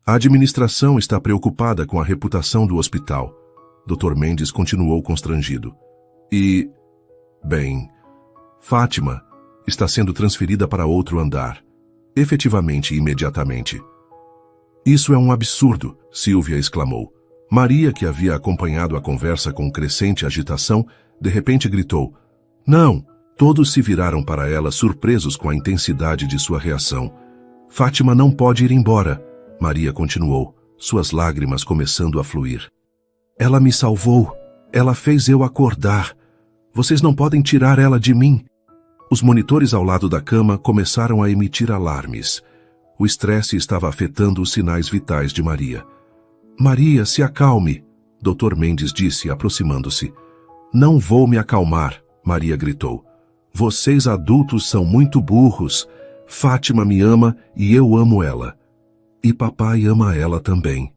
"A administração está preocupada com a reputação do hospital." Dr. Mendes continuou constrangido. Bem, Fátima está sendo transferida para outro andar. Efetivamente e imediatamente." "Isso é um absurdo", Sílvia exclamou. Maria, que havia acompanhado a conversa com crescente agitação, De repente gritou: "Não!" Todos se viraram para ela, surpresos com a intensidade de sua reação. "Fátima não pode ir embora", Maria continuou, suas lágrimas começando a fluir. "Ela me salvou. Ela fez eu acordar. Vocês não podem tirar ela de mim." Os monitores ao lado da cama começaram a emitir alarmes. O estresse estava afetando os sinais vitais de Maria. "Maria, se acalme", Dr. Mendes disse, aproximando-se. "Não vou me acalmar", Maria gritou. "Vocês adultos são muito burros. Fátima me ama e eu amo ela. E papai ama ela também."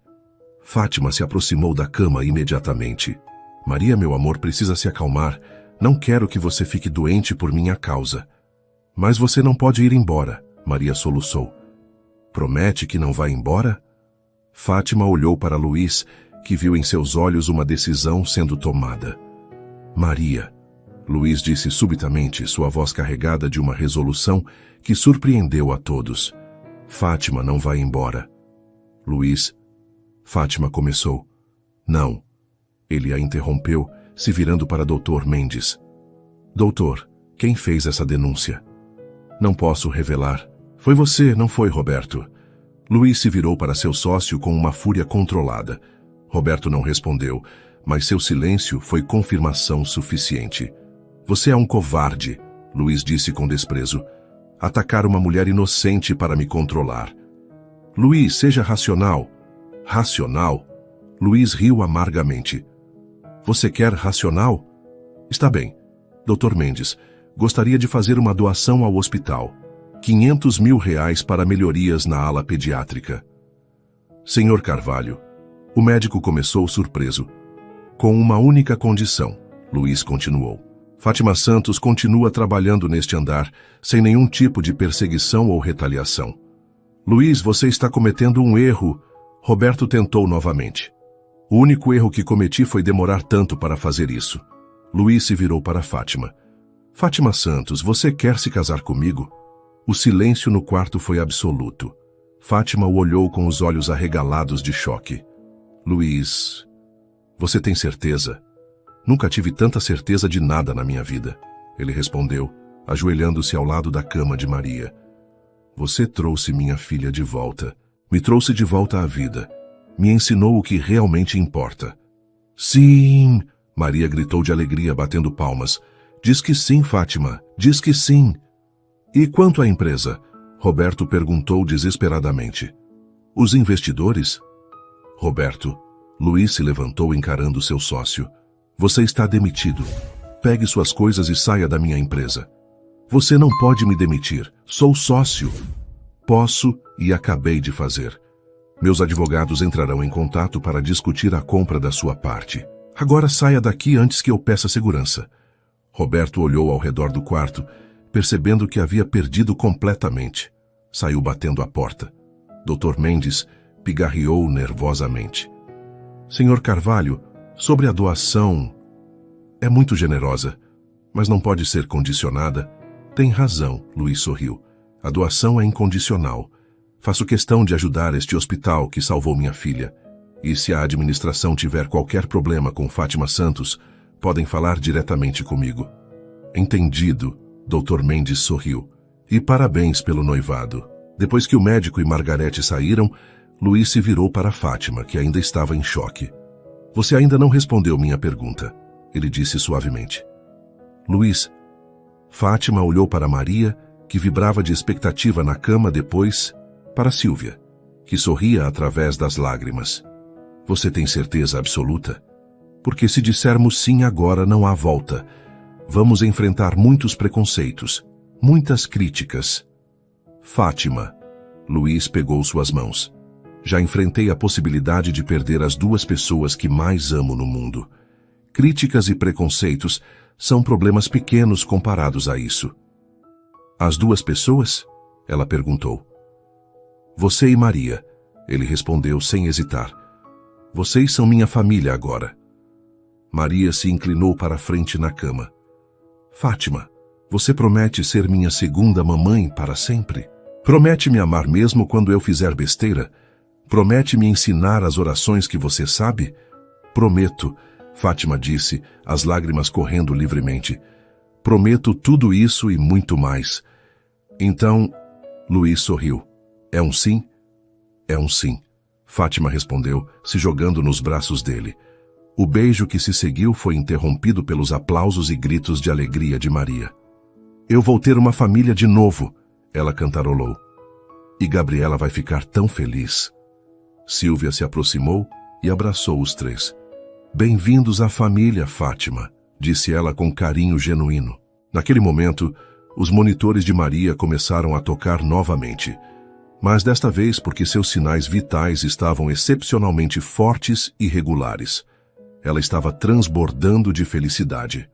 Fátima se aproximou da cama imediatamente. "Maria, meu amor, precisa se acalmar. Não quero que você fique doente por minha causa." "Mas você não pode ir embora", Maria soluçou. "Promete que não vai embora?" Fátima olhou para Luiz, que viu em seus olhos uma decisão sendo tomada. "Maria", Luiz disse subitamente, sua voz carregada de uma resolução que surpreendeu a todos. "Fátima não vai embora." "Luiz..." Fátima começou. "Não." Ele a interrompeu, se virando para Dr. Mendes. "Doutor, quem fez essa denúncia?" "Não posso revelar. Foi você, não foi, Roberto?" Luiz se virou para seu sócio com uma fúria controlada. Roberto não respondeu, mas seu silêncio foi confirmação suficiente. "Você é um covarde", Luiz disse com desprezo. "Atacar uma mulher inocente para me controlar." "Luiz, seja racional." "Racional?" Luiz riu amargamente. "Você quer racional? Está bem. Dr. Mendes, gostaria de fazer uma doação ao hospital. 500 mil reais para melhorias na ala pediátrica." "Senhor Carvalho." O médico começou surpreso. "Com uma única condição", Luiz continuou. "Fátima Santos continua trabalhando neste andar, sem nenhum tipo de perseguição ou retaliação." "Luiz, você está cometendo um erro." Roberto tentou novamente. "O único erro que cometi foi demorar tanto para fazer isso." Luiz se virou para Fátima. "Fátima Santos, você quer se casar comigo?" O silêncio no quarto foi absoluto. Fátima o olhou com os olhos arregalados de choque. "Luiz, você tem certeza?" "Nunca tive tanta certeza de nada na minha vida", ele respondeu, ajoelhando-se ao lado da cama de Maria. "Você trouxe minha filha de volta. Me trouxe de volta à vida. Me ensinou o que realmente importa." "Sim!" Maria gritou de alegria, batendo palmas. "Diz que sim, Fátima. Diz que sim." "E quanto à empresa?" Roberto perguntou desesperadamente. "Os investidores?" "Roberto." Luiz se levantou encarando seu sócio. "Você está demitido. Pegue suas coisas e saia da minha empresa." "Você não pode me demitir. Sou sócio." "Posso e acabei de fazer. Meus advogados entrarão em contato para discutir a compra da sua parte. Agora saia daqui antes que eu peça segurança." Roberto olhou ao redor do quarto, percebendo que havia perdido completamente. Saiu batendo a porta. Dr. Mendes pigarreou nervosamente. "Senhor Carvalho, sobre a doação... É muito generosa, mas não pode ser condicionada." "Tem razão", Luiz sorriu. "A doação é incondicional. Faço questão de ajudar este hospital que salvou minha filha. E se a administração tiver qualquer problema com Fátima Santos, podem falar diretamente comigo." "Entendido", Dr. Mendes sorriu. "E parabéns pelo noivado." Depois que o médico e Margarete saíram, Luiz se virou para Fátima, que ainda estava em choque. "Você ainda não respondeu minha pergunta", ele disse suavemente. "Luiz..." Fátima olhou para Maria, que vibrava de expectativa na cama, depois para Silvia, que sorria através das lágrimas. "Você tem certeza absoluta? Porque se dissermos sim agora não há volta. Vamos enfrentar muitos preconceitos, muitas críticas." "Fátima", Luiz pegou suas mãos. "Já enfrentei a possibilidade de perder as duas pessoas que mais amo no mundo. Críticas e preconceitos são problemas pequenos comparados a isso." "As duas pessoas?" ela perguntou. "Você e Maria", ele respondeu sem hesitar. "Vocês são minha família agora." Maria se inclinou para a frente na cama. "Fátima, você promete ser minha segunda mamãe para sempre? Promete me amar mesmo quando eu fizer besteira? Promete me ensinar as orações que você sabe?" "Prometo." Fátima disse, as lágrimas correndo livremente. Prometo tudo isso e muito mais. Então, Luís sorriu. É um sim? É um sim. Fátima respondeu, se jogando nos braços dele. O beijo que se seguiu foi interrompido pelos aplausos e gritos de alegria de Maria. Eu vou ter uma família de novo, ela cantarolou. E Gabriela vai ficar tão feliz. Sílvia se aproximou e abraçou os três. Bem-vindos à família, Fátima, disse ela com carinho genuíno. Naquele momento, os monitores de Maria começaram a tocar novamente, mas desta vez porque seus sinais vitais estavam excepcionalmente fortes e regulares. Ela estava transbordando de felicidade.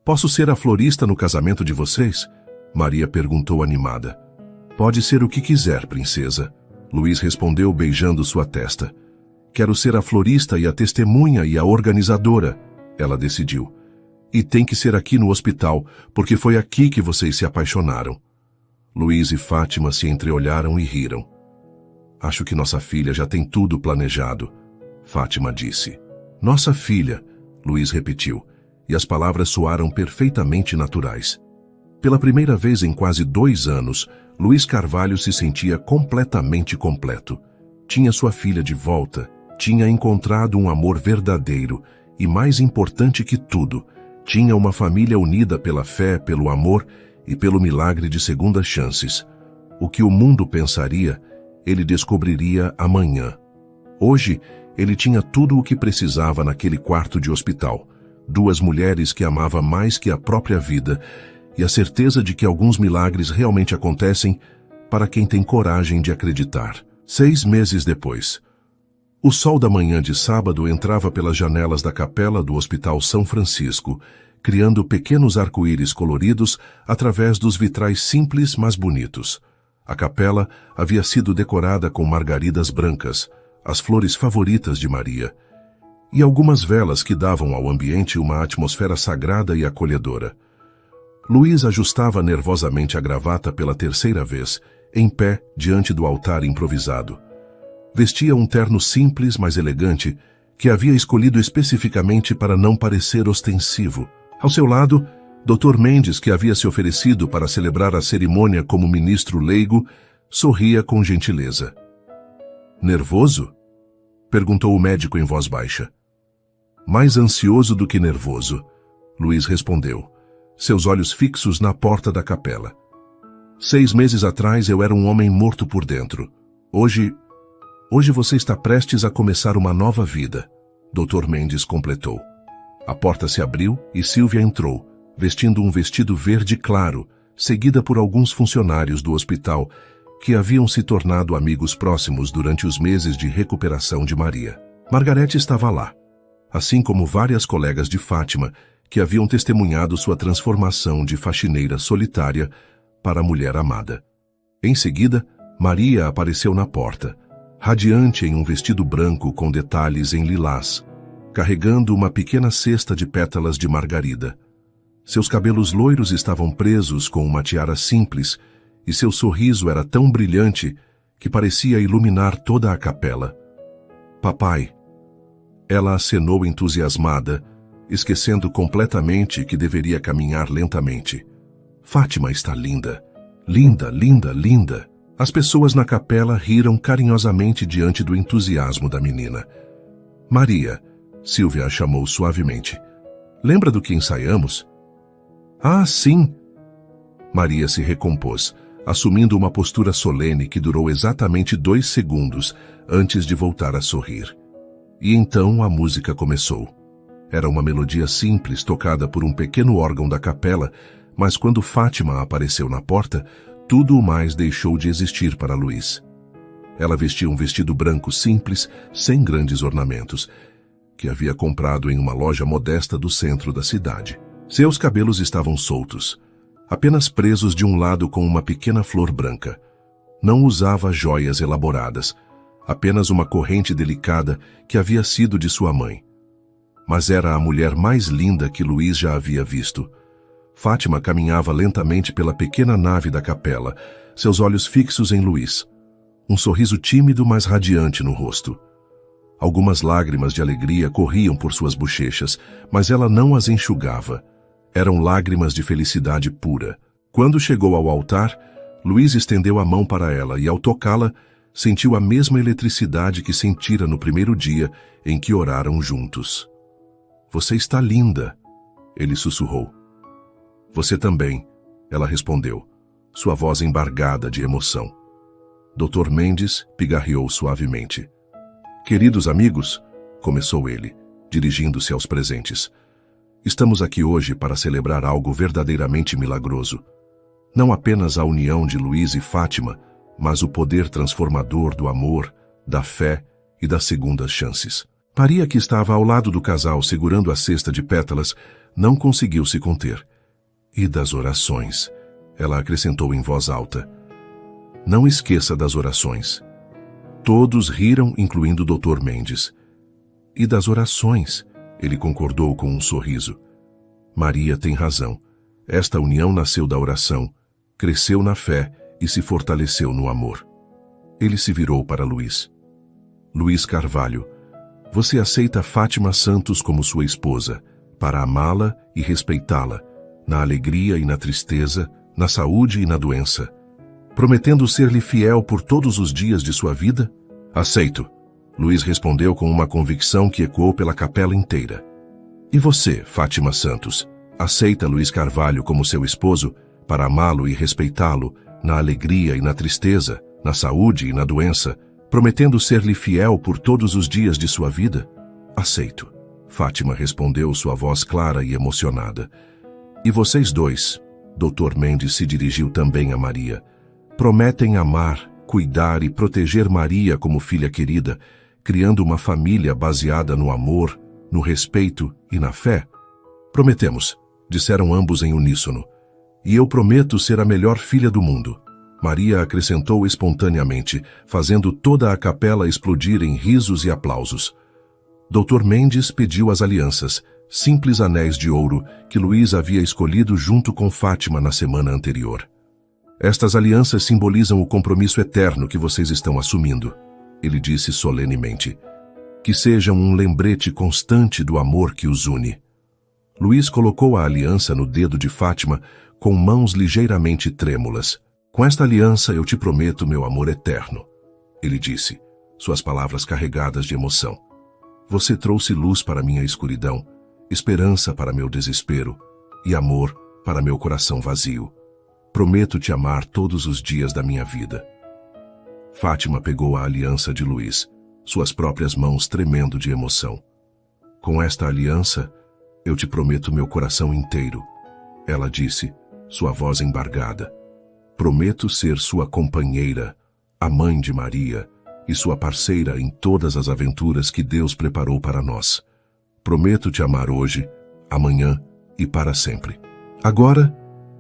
Posso ser a florista no casamento de vocês? Maria perguntou animada. Pode ser o que quiser, princesa. Luís respondeu beijando sua testa. Quero ser a florista e a testemunha e a organizadora, ela decidiu. E tem que ser aqui no hospital, porque foi aqui que vocês se apaixonaram. Luís e Fátima se entreolharam e riram. Acho que nossa filha já tem tudo planejado, Fátima disse. Nossa filha, Luís repetiu, e as palavras soaram perfeitamente naturais. Pela primeira vez em quase 2 anos, Luís Carvalho se sentia completamente completo. Tinha sua filha de volta, tinha encontrado um amor verdadeiro e, mais importante que tudo, tinha uma família unida pela fé, pelo amor e pelo milagre de segundas chances. O que o mundo pensaria, ele descobriria amanhã. Hoje, ele tinha tudo o que precisava naquele quarto de hospital. 2 mulheres que amava mais que a própria vida e a certeza de que alguns milagres realmente acontecem para quem tem coragem de acreditar. 6 meses depois, o sol da manhã de sábado entrava pelas janelas da capela do Hospital São Francisco, criando pequenos arco-íris coloridos através dos vitrais simples, mas bonitos. A capela havia sido decorada com margaridas brancas, as flores favoritas de Maria, e algumas velas que davam ao ambiente uma atmosfera sagrada e acolhedora. Luís ajustava nervosamente a gravata pela 3ª vez, em pé diante do altar improvisado. Vestia um terno simples, mas elegante, que havia escolhido especificamente para não parecer ostensivo. Ao seu lado, Dr. Mendes, que havia se oferecido para celebrar a cerimônia como ministro leigo, sorria com gentileza. Nervoso? Perguntou o médico em voz baixa. Mais ansioso do que nervoso, Luís respondeu, seus olhos fixos na porta da capela. 6 meses atrás eu era um homem morto por dentro. Hoje você está prestes a começar uma nova vida, Dr. Mendes completou. A porta se abriu e Sílvia entrou, vestindo um vestido verde claro, seguida por alguns funcionários do hospital que haviam se tornado amigos próximos durante os meses de recuperação de Maria. Margarete estava lá, assim como várias colegas de Fátima que haviam testemunhado sua transformação de faxineira solitária para a mulher amada. Em seguida, Maria apareceu na porta, radiante em um vestido branco com detalhes em lilás, carregando uma pequena cesta de pétalas de margarida. Seus cabelos loiros estavam presos com uma tiara simples e seu sorriso era tão brilhante que parecia iluminar toda a capela. Papai, ela acenou entusiasmada, esquecendo completamente que deveria caminhar lentamente. Fátima está linda, linda, linda, linda. As pessoas na capela riram carinhosamente diante do entusiasmo da menina. Maria, Sílvia a chamou suavemente. Lembra do que ensaiamos? Ah, sim. Maria se recompôs, assumindo uma postura solene que durou exatamente 2 segundos antes de voltar a sorrir. E então a música começou. Era uma melodia simples tocada por um pequeno órgão da capela, mas quando Fátima apareceu na porta, tudo o mais deixou de existir para Luís. Ela vestia um vestido branco simples, sem grandes ornamentos, que havia comprado em uma loja modesta do centro da cidade. Seus cabelos estavam soltos, apenas presos de um lado com uma pequena flor branca. Não usava joias elaboradas, apenas uma corrente delicada que havia sido de sua mãe. Mas era a mulher mais linda que Luís já havia visto. Fátima caminhava lentamente pela pequena nave da capela, seus olhos fixos em Luís. Um sorriso tímido, mas radiante no rosto. Algumas lágrimas de alegria corriam por suas bochechas, mas ela não as enxugava. Eram lágrimas de felicidade pura. Quando chegou ao altar, Luiz estendeu a mão para ela e, ao tocá-la, sentiu a mesma eletricidade que sentira no primeiro dia em que oraram juntos. "Você está linda", ele sussurrou. "Você também", ela respondeu, sua voz embargada de emoção. Dr. Mendes pigarreou suavemente. "Queridos amigos", começou ele, dirigindo-se aos presentes, "estamos aqui hoje para celebrar algo verdadeiramente milagroso. Não apenas a união de Luiz e Fátima, mas o poder transformador do amor, da fé e das segundas chances." Maria, que estava ao lado do casal segurando a cesta de pétalas, não conseguiu se conter. "E das orações", ela acrescentou em voz alta. "Não esqueça das orações." Todos riram, incluindo o Dr. Mendes. "E das orações", ele concordou com um sorriso. "Maria tem razão. Esta união nasceu da oração, cresceu na fé e se fortaleceu no amor." Ele se virou para Luiz. "Luiz Carvalho, você aceita Fátima Santos como sua esposa, para amá-la e respeitá-la, na alegria e na tristeza, na saúde e na doença, prometendo ser-lhe fiel por todos os dias de sua vida?" "Aceito", Luiz respondeu com uma convicção que ecoou pela capela inteira. "E você, Fátima Santos, aceita Luiz Carvalho como seu esposo, para amá-lo e respeitá-lo, na alegria e na tristeza, na saúde e na doença, prometendo ser-lhe fiel por todos os dias de sua vida?" "Aceito", Fátima respondeu, sua voz clara e emocionada. "E vocês dois", Dr. Mendes se dirigiu também a Maria, "prometem amar, cuidar e proteger Maria como filha querida, criando uma família baseada no amor, no respeito e na fé?" "Prometemos", disseram ambos em uníssono. "E eu prometo ser a melhor filha do mundo", Maria acrescentou espontaneamente, fazendo toda a capela explodir em risos e aplausos. Dr. Mendes pediu as alianças, simples anéis de ouro que Luiz havia escolhido junto com Fátima na semana anterior. "Estas alianças simbolizam o compromisso eterno que vocês estão assumindo", ele disse solenemente. "Que sejam um lembrete constante do amor que os une." Luiz colocou a aliança no dedo de Fátima com mãos ligeiramente trêmulas. "Com esta aliança eu te prometo meu amor eterno", ele disse, suas palavras carregadas de emoção. "Você trouxe luz para minha escuridão, esperança para meu desespero e amor para meu coração vazio. Prometo te amar todos os dias da minha vida." Fátima pegou a aliança de Luiz, suas próprias mãos tremendo de emoção. "Com esta aliança, eu te prometo meu coração inteiro", ela disse, sua voz embargada. "Prometo ser sua companheira, a mãe de Maria, e sua parceira em todas as aventuras que Deus preparou para nós. Prometo te amar hoje, amanhã e para sempre." "Agora",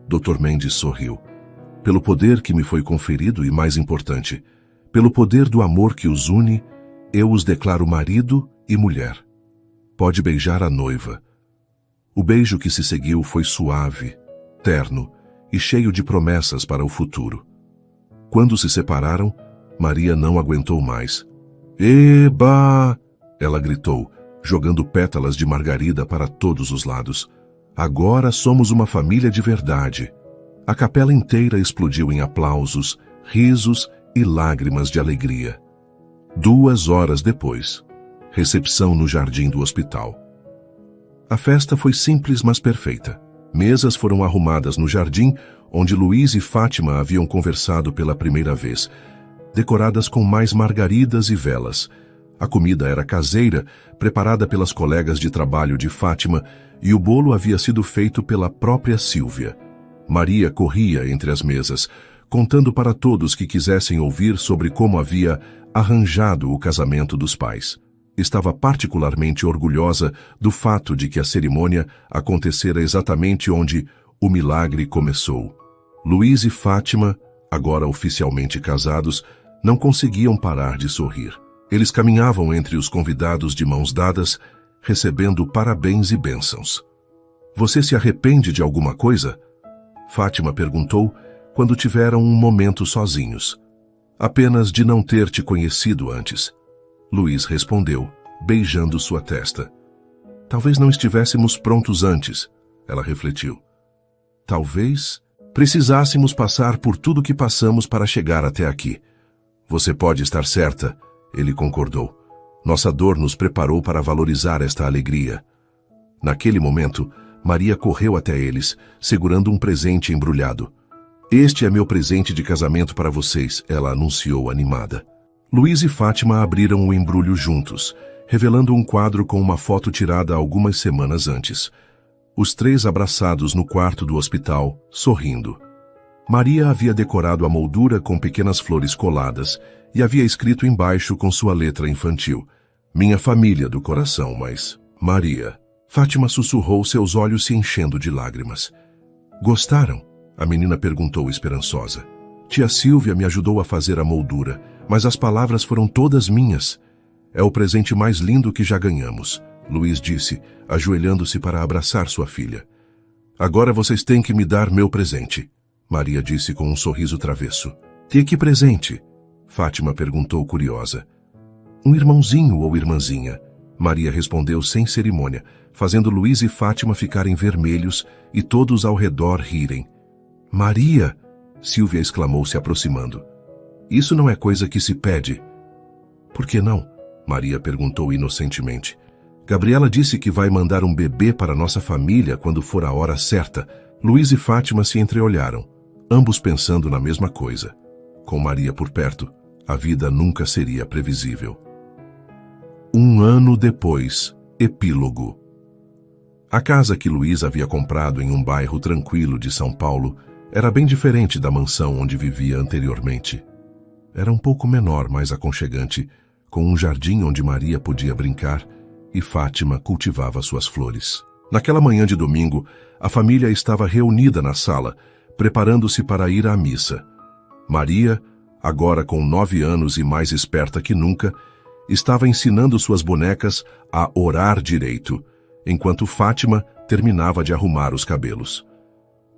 Dr. Mendes sorriu, "pelo poder que me foi conferido e, mais importante, pelo poder do amor que os une, eu os declaro marido e mulher. Pode beijar a noiva." O beijo que se seguiu foi suave, terno e cheio de promessas para o futuro. Quando se separaram, Maria não aguentou mais. "Eba!" ela gritou, jogando pétalas de margarida para todos os lados. "Agora somos uma família de verdade." A capela inteira explodiu em aplausos, risos e lágrimas de alegria. 2 horas depois, recepção no jardim do hospital. A festa foi simples, mas perfeita. Mesas foram arrumadas no jardim, onde Luiz e Fátima haviam conversado pela primeira vez, decoradas com mais margaridas e velas. A comida era caseira, preparada pelas colegas de trabalho de Fátima, e o bolo havia sido feito pela própria Sílvia. Maria corria entre as mesas, contando para todos que quisessem ouvir sobre como havia arranjado o casamento dos pais. Estava particularmente orgulhosa do fato de que a cerimônia acontecera exatamente onde o milagre começou. Luiz e Fátima, agora oficialmente casados, não conseguiam parar de sorrir. Eles caminhavam entre os convidados de mãos dadas, recebendo parabéns e bênçãos. "Você se arrepende de alguma coisa?" Fátima perguntou quando tiveram um momento sozinhos. "Apenas de não ter te conhecido antes." Luiz respondeu, beijando sua testa. Talvez não estivéssemos prontos antes, ela refletiu. Talvez precisássemos passar por tudo que passamos para chegar até aqui. Você pode estar certa, ele concordou. Nossa dor nos preparou para valorizar esta alegria. Naquele momento, Maria correu até eles, segurando um presente embrulhado. Este é meu presente de casamento para vocês, ela anunciou animada. Luiz e Fátima abriram o embrulho juntos, revelando um quadro com uma foto tirada algumas semanas antes. Os três abraçados no quarto do hospital, sorrindo. Maria havia decorado a moldura com pequenas flores coladas e havia escrito embaixo com sua letra infantil: Minha família do coração, mas... Maria. Fátima sussurrou, seus olhos se enchendo de lágrimas. Gostaram? A menina perguntou esperançosa. Tia Silvia me ajudou a fazer a moldura, mas as palavras foram todas minhas. É o presente mais lindo que já ganhamos, Luiz disse, ajoelhando-se para abraçar sua filha. Agora vocês têm que me dar meu presente, Maria disse com um sorriso travesso. E que presente? Fátima perguntou curiosa. Um irmãozinho ou irmãzinha, Maria respondeu sem cerimônia, fazendo Luiz e Fátima ficarem vermelhos e todos ao redor rirem. Maria! Silvia exclamou se aproximando. Isso não é coisa que se pede. Por que não? Maria perguntou inocentemente. Gabriela disse que vai mandar um bebê para nossa família quando for a hora certa. Luiz e Fátima se entreolharam, ambos pensando na mesma coisa. Com Maria por perto, a vida nunca seria previsível. 1 ano depois, epílogo. A casa que Luiz havia comprado em um bairro tranquilo de São Paulo era bem diferente da mansão onde vivia anteriormente. Era um pouco menor, mais aconchegante, com um jardim onde Maria podia brincar e Fátima cultivava suas flores. Naquela manhã de domingo, a família estava reunida na sala, preparando-se para ir à missa. Maria, agora com 9 anos e mais esperta que nunca, estava ensinando suas bonecas a orar direito, enquanto Fátima terminava de arrumar os cabelos.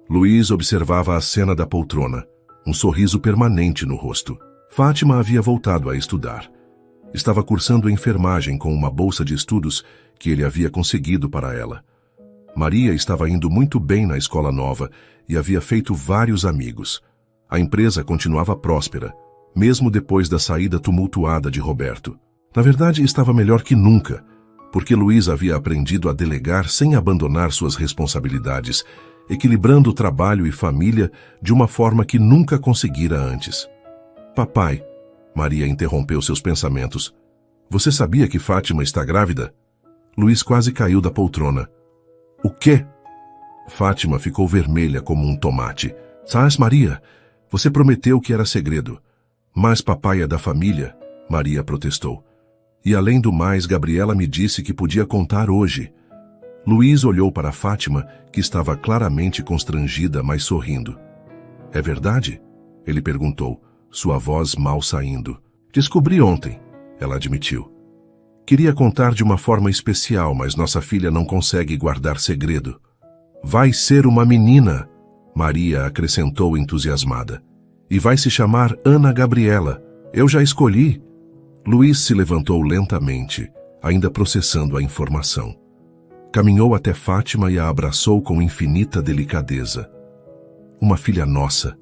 Luiz observava a cena da poltrona, um sorriso permanente no rosto. Fátima havia voltado a estudar. Estava cursando enfermagem com uma bolsa de estudos que ele havia conseguido para ela. Maria estava indo muito bem na escola nova e havia feito vários amigos. A empresa continuava próspera, mesmo depois da saída tumultuada de Roberto. Na verdade, estava melhor que nunca, porque Luiz havia aprendido a delegar sem abandonar suas responsabilidades, equilibrando trabalho e família de uma forma que nunca conseguira antes. Papai, Maria interrompeu seus pensamentos. Você sabia que Fátima está grávida? Luiz quase caiu da poltrona. O quê? Fátima ficou vermelha como um tomate. Sabes, Maria, você prometeu que era segredo. Mas papai é da família, Maria protestou. E além do mais, Gabriela me disse que podia contar hoje. Luiz olhou para Fátima, que estava claramente constrangida, mas sorrindo. É verdade? Ele perguntou, sua voz mal saindo. Descobri ontem, ela admitiu. Queria contar de uma forma especial, mas nossa filha não consegue guardar segredo. Vai ser uma menina, Maria acrescentou entusiasmada. E vai se chamar Ana Gabriela. Eu já escolhi. Luiz se levantou lentamente, ainda processando a informação. Caminhou até Fátima e a abraçou com infinita delicadeza. Uma filha nossa,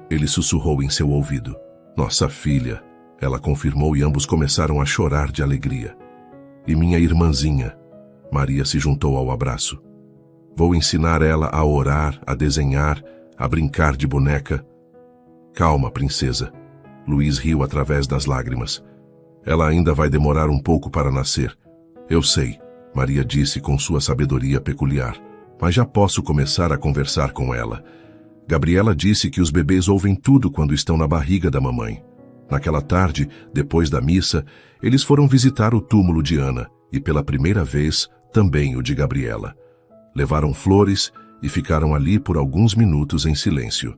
ele sussurrou em seu ouvido. Nossa filha, ela confirmou e ambos começaram a chorar de alegria. E minha irmãzinha, Maria se juntou ao abraço. Vou ensinar ela a orar, a desenhar, a brincar de boneca. Calma, princesa. Luiz riu através das lágrimas. Ela ainda vai demorar um pouco para nascer. Eu sei, Maria disse com sua sabedoria peculiar, mas já posso começar a conversar com ela. Gabriela disse que os bebês ouvem tudo quando estão na barriga da mamãe. Naquela tarde, depois da missa, eles foram visitar o túmulo de Ana e, pela primeira vez, também o de Gabriela. Levaram flores e ficaram ali por alguns minutos em silêncio.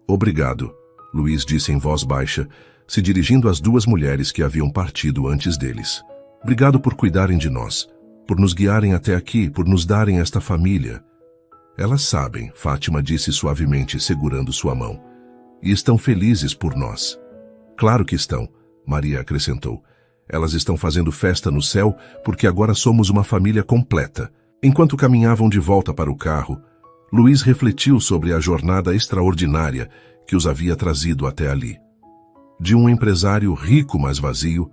Obrigado, Luiz disse em voz baixa, se dirigindo às 2 mulheres que haviam partido antes deles. Obrigado por cuidarem de nós, por nos guiarem até aqui, por nos darem esta família. Elas sabem, Fátima disse suavemente, segurando sua mão. E estão felizes por nós. Claro que estão, Maria acrescentou. Elas estão fazendo festa no céu porque agora somos uma família completa. Enquanto caminhavam de volta para o carro, Luiz refletiu sobre a jornada extraordinária que os havia trazido até ali. De um empresário rico, mas vazio,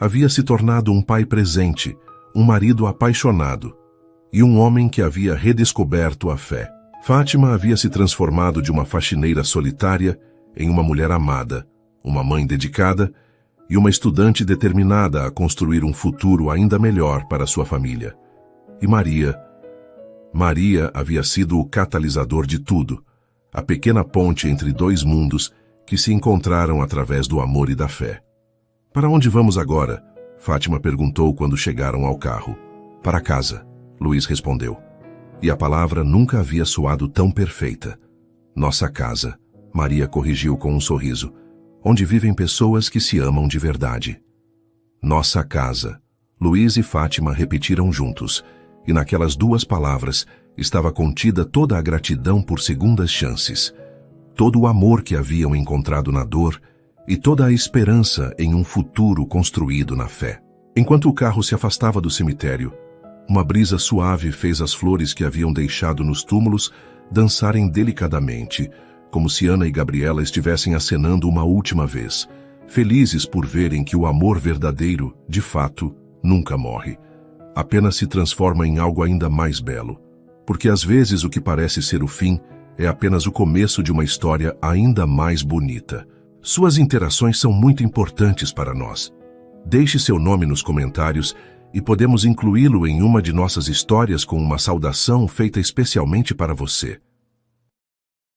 havia se tornado um pai presente, um marido apaixonado e um homem que havia redescoberto a fé. Fátima havia se transformado de uma faxineira solitária em uma mulher amada, uma mãe dedicada e uma estudante determinada a construir um futuro ainda melhor para sua família. E Maria havia sido o catalisador de tudo, a pequena ponte entre dois mundos que se encontraram através do amor e da fé. Para onde vamos agora? Fátima perguntou quando chegaram ao carro. Para casa, Luiz respondeu. E a palavra nunca havia soado tão perfeita. Nossa casa, Maria corrigiu com um sorriso, onde vivem pessoas que se amam de verdade. Nossa casa, Luiz e Fátima repetiram juntos, e naquelas duas palavras estava contida toda a gratidão por segundas chances, todo o amor que haviam encontrado na dor e toda a esperança em um futuro construído na fé. Enquanto o carro se afastava do cemitério, uma brisa suave fez as flores que haviam deixado nos túmulos dançarem delicadamente, como se Ana e Gabriela estivessem acenando uma última vez, felizes por verem que o amor verdadeiro, de fato, nunca morre. Apenas se transforma em algo ainda mais belo. Porque às vezes o que parece ser o fim é apenas o começo de uma história ainda mais bonita. Suas interações são muito importantes para nós. Deixe seu nome nos comentários e podemos incluí-lo em uma de nossas histórias com uma saudação feita especialmente para você.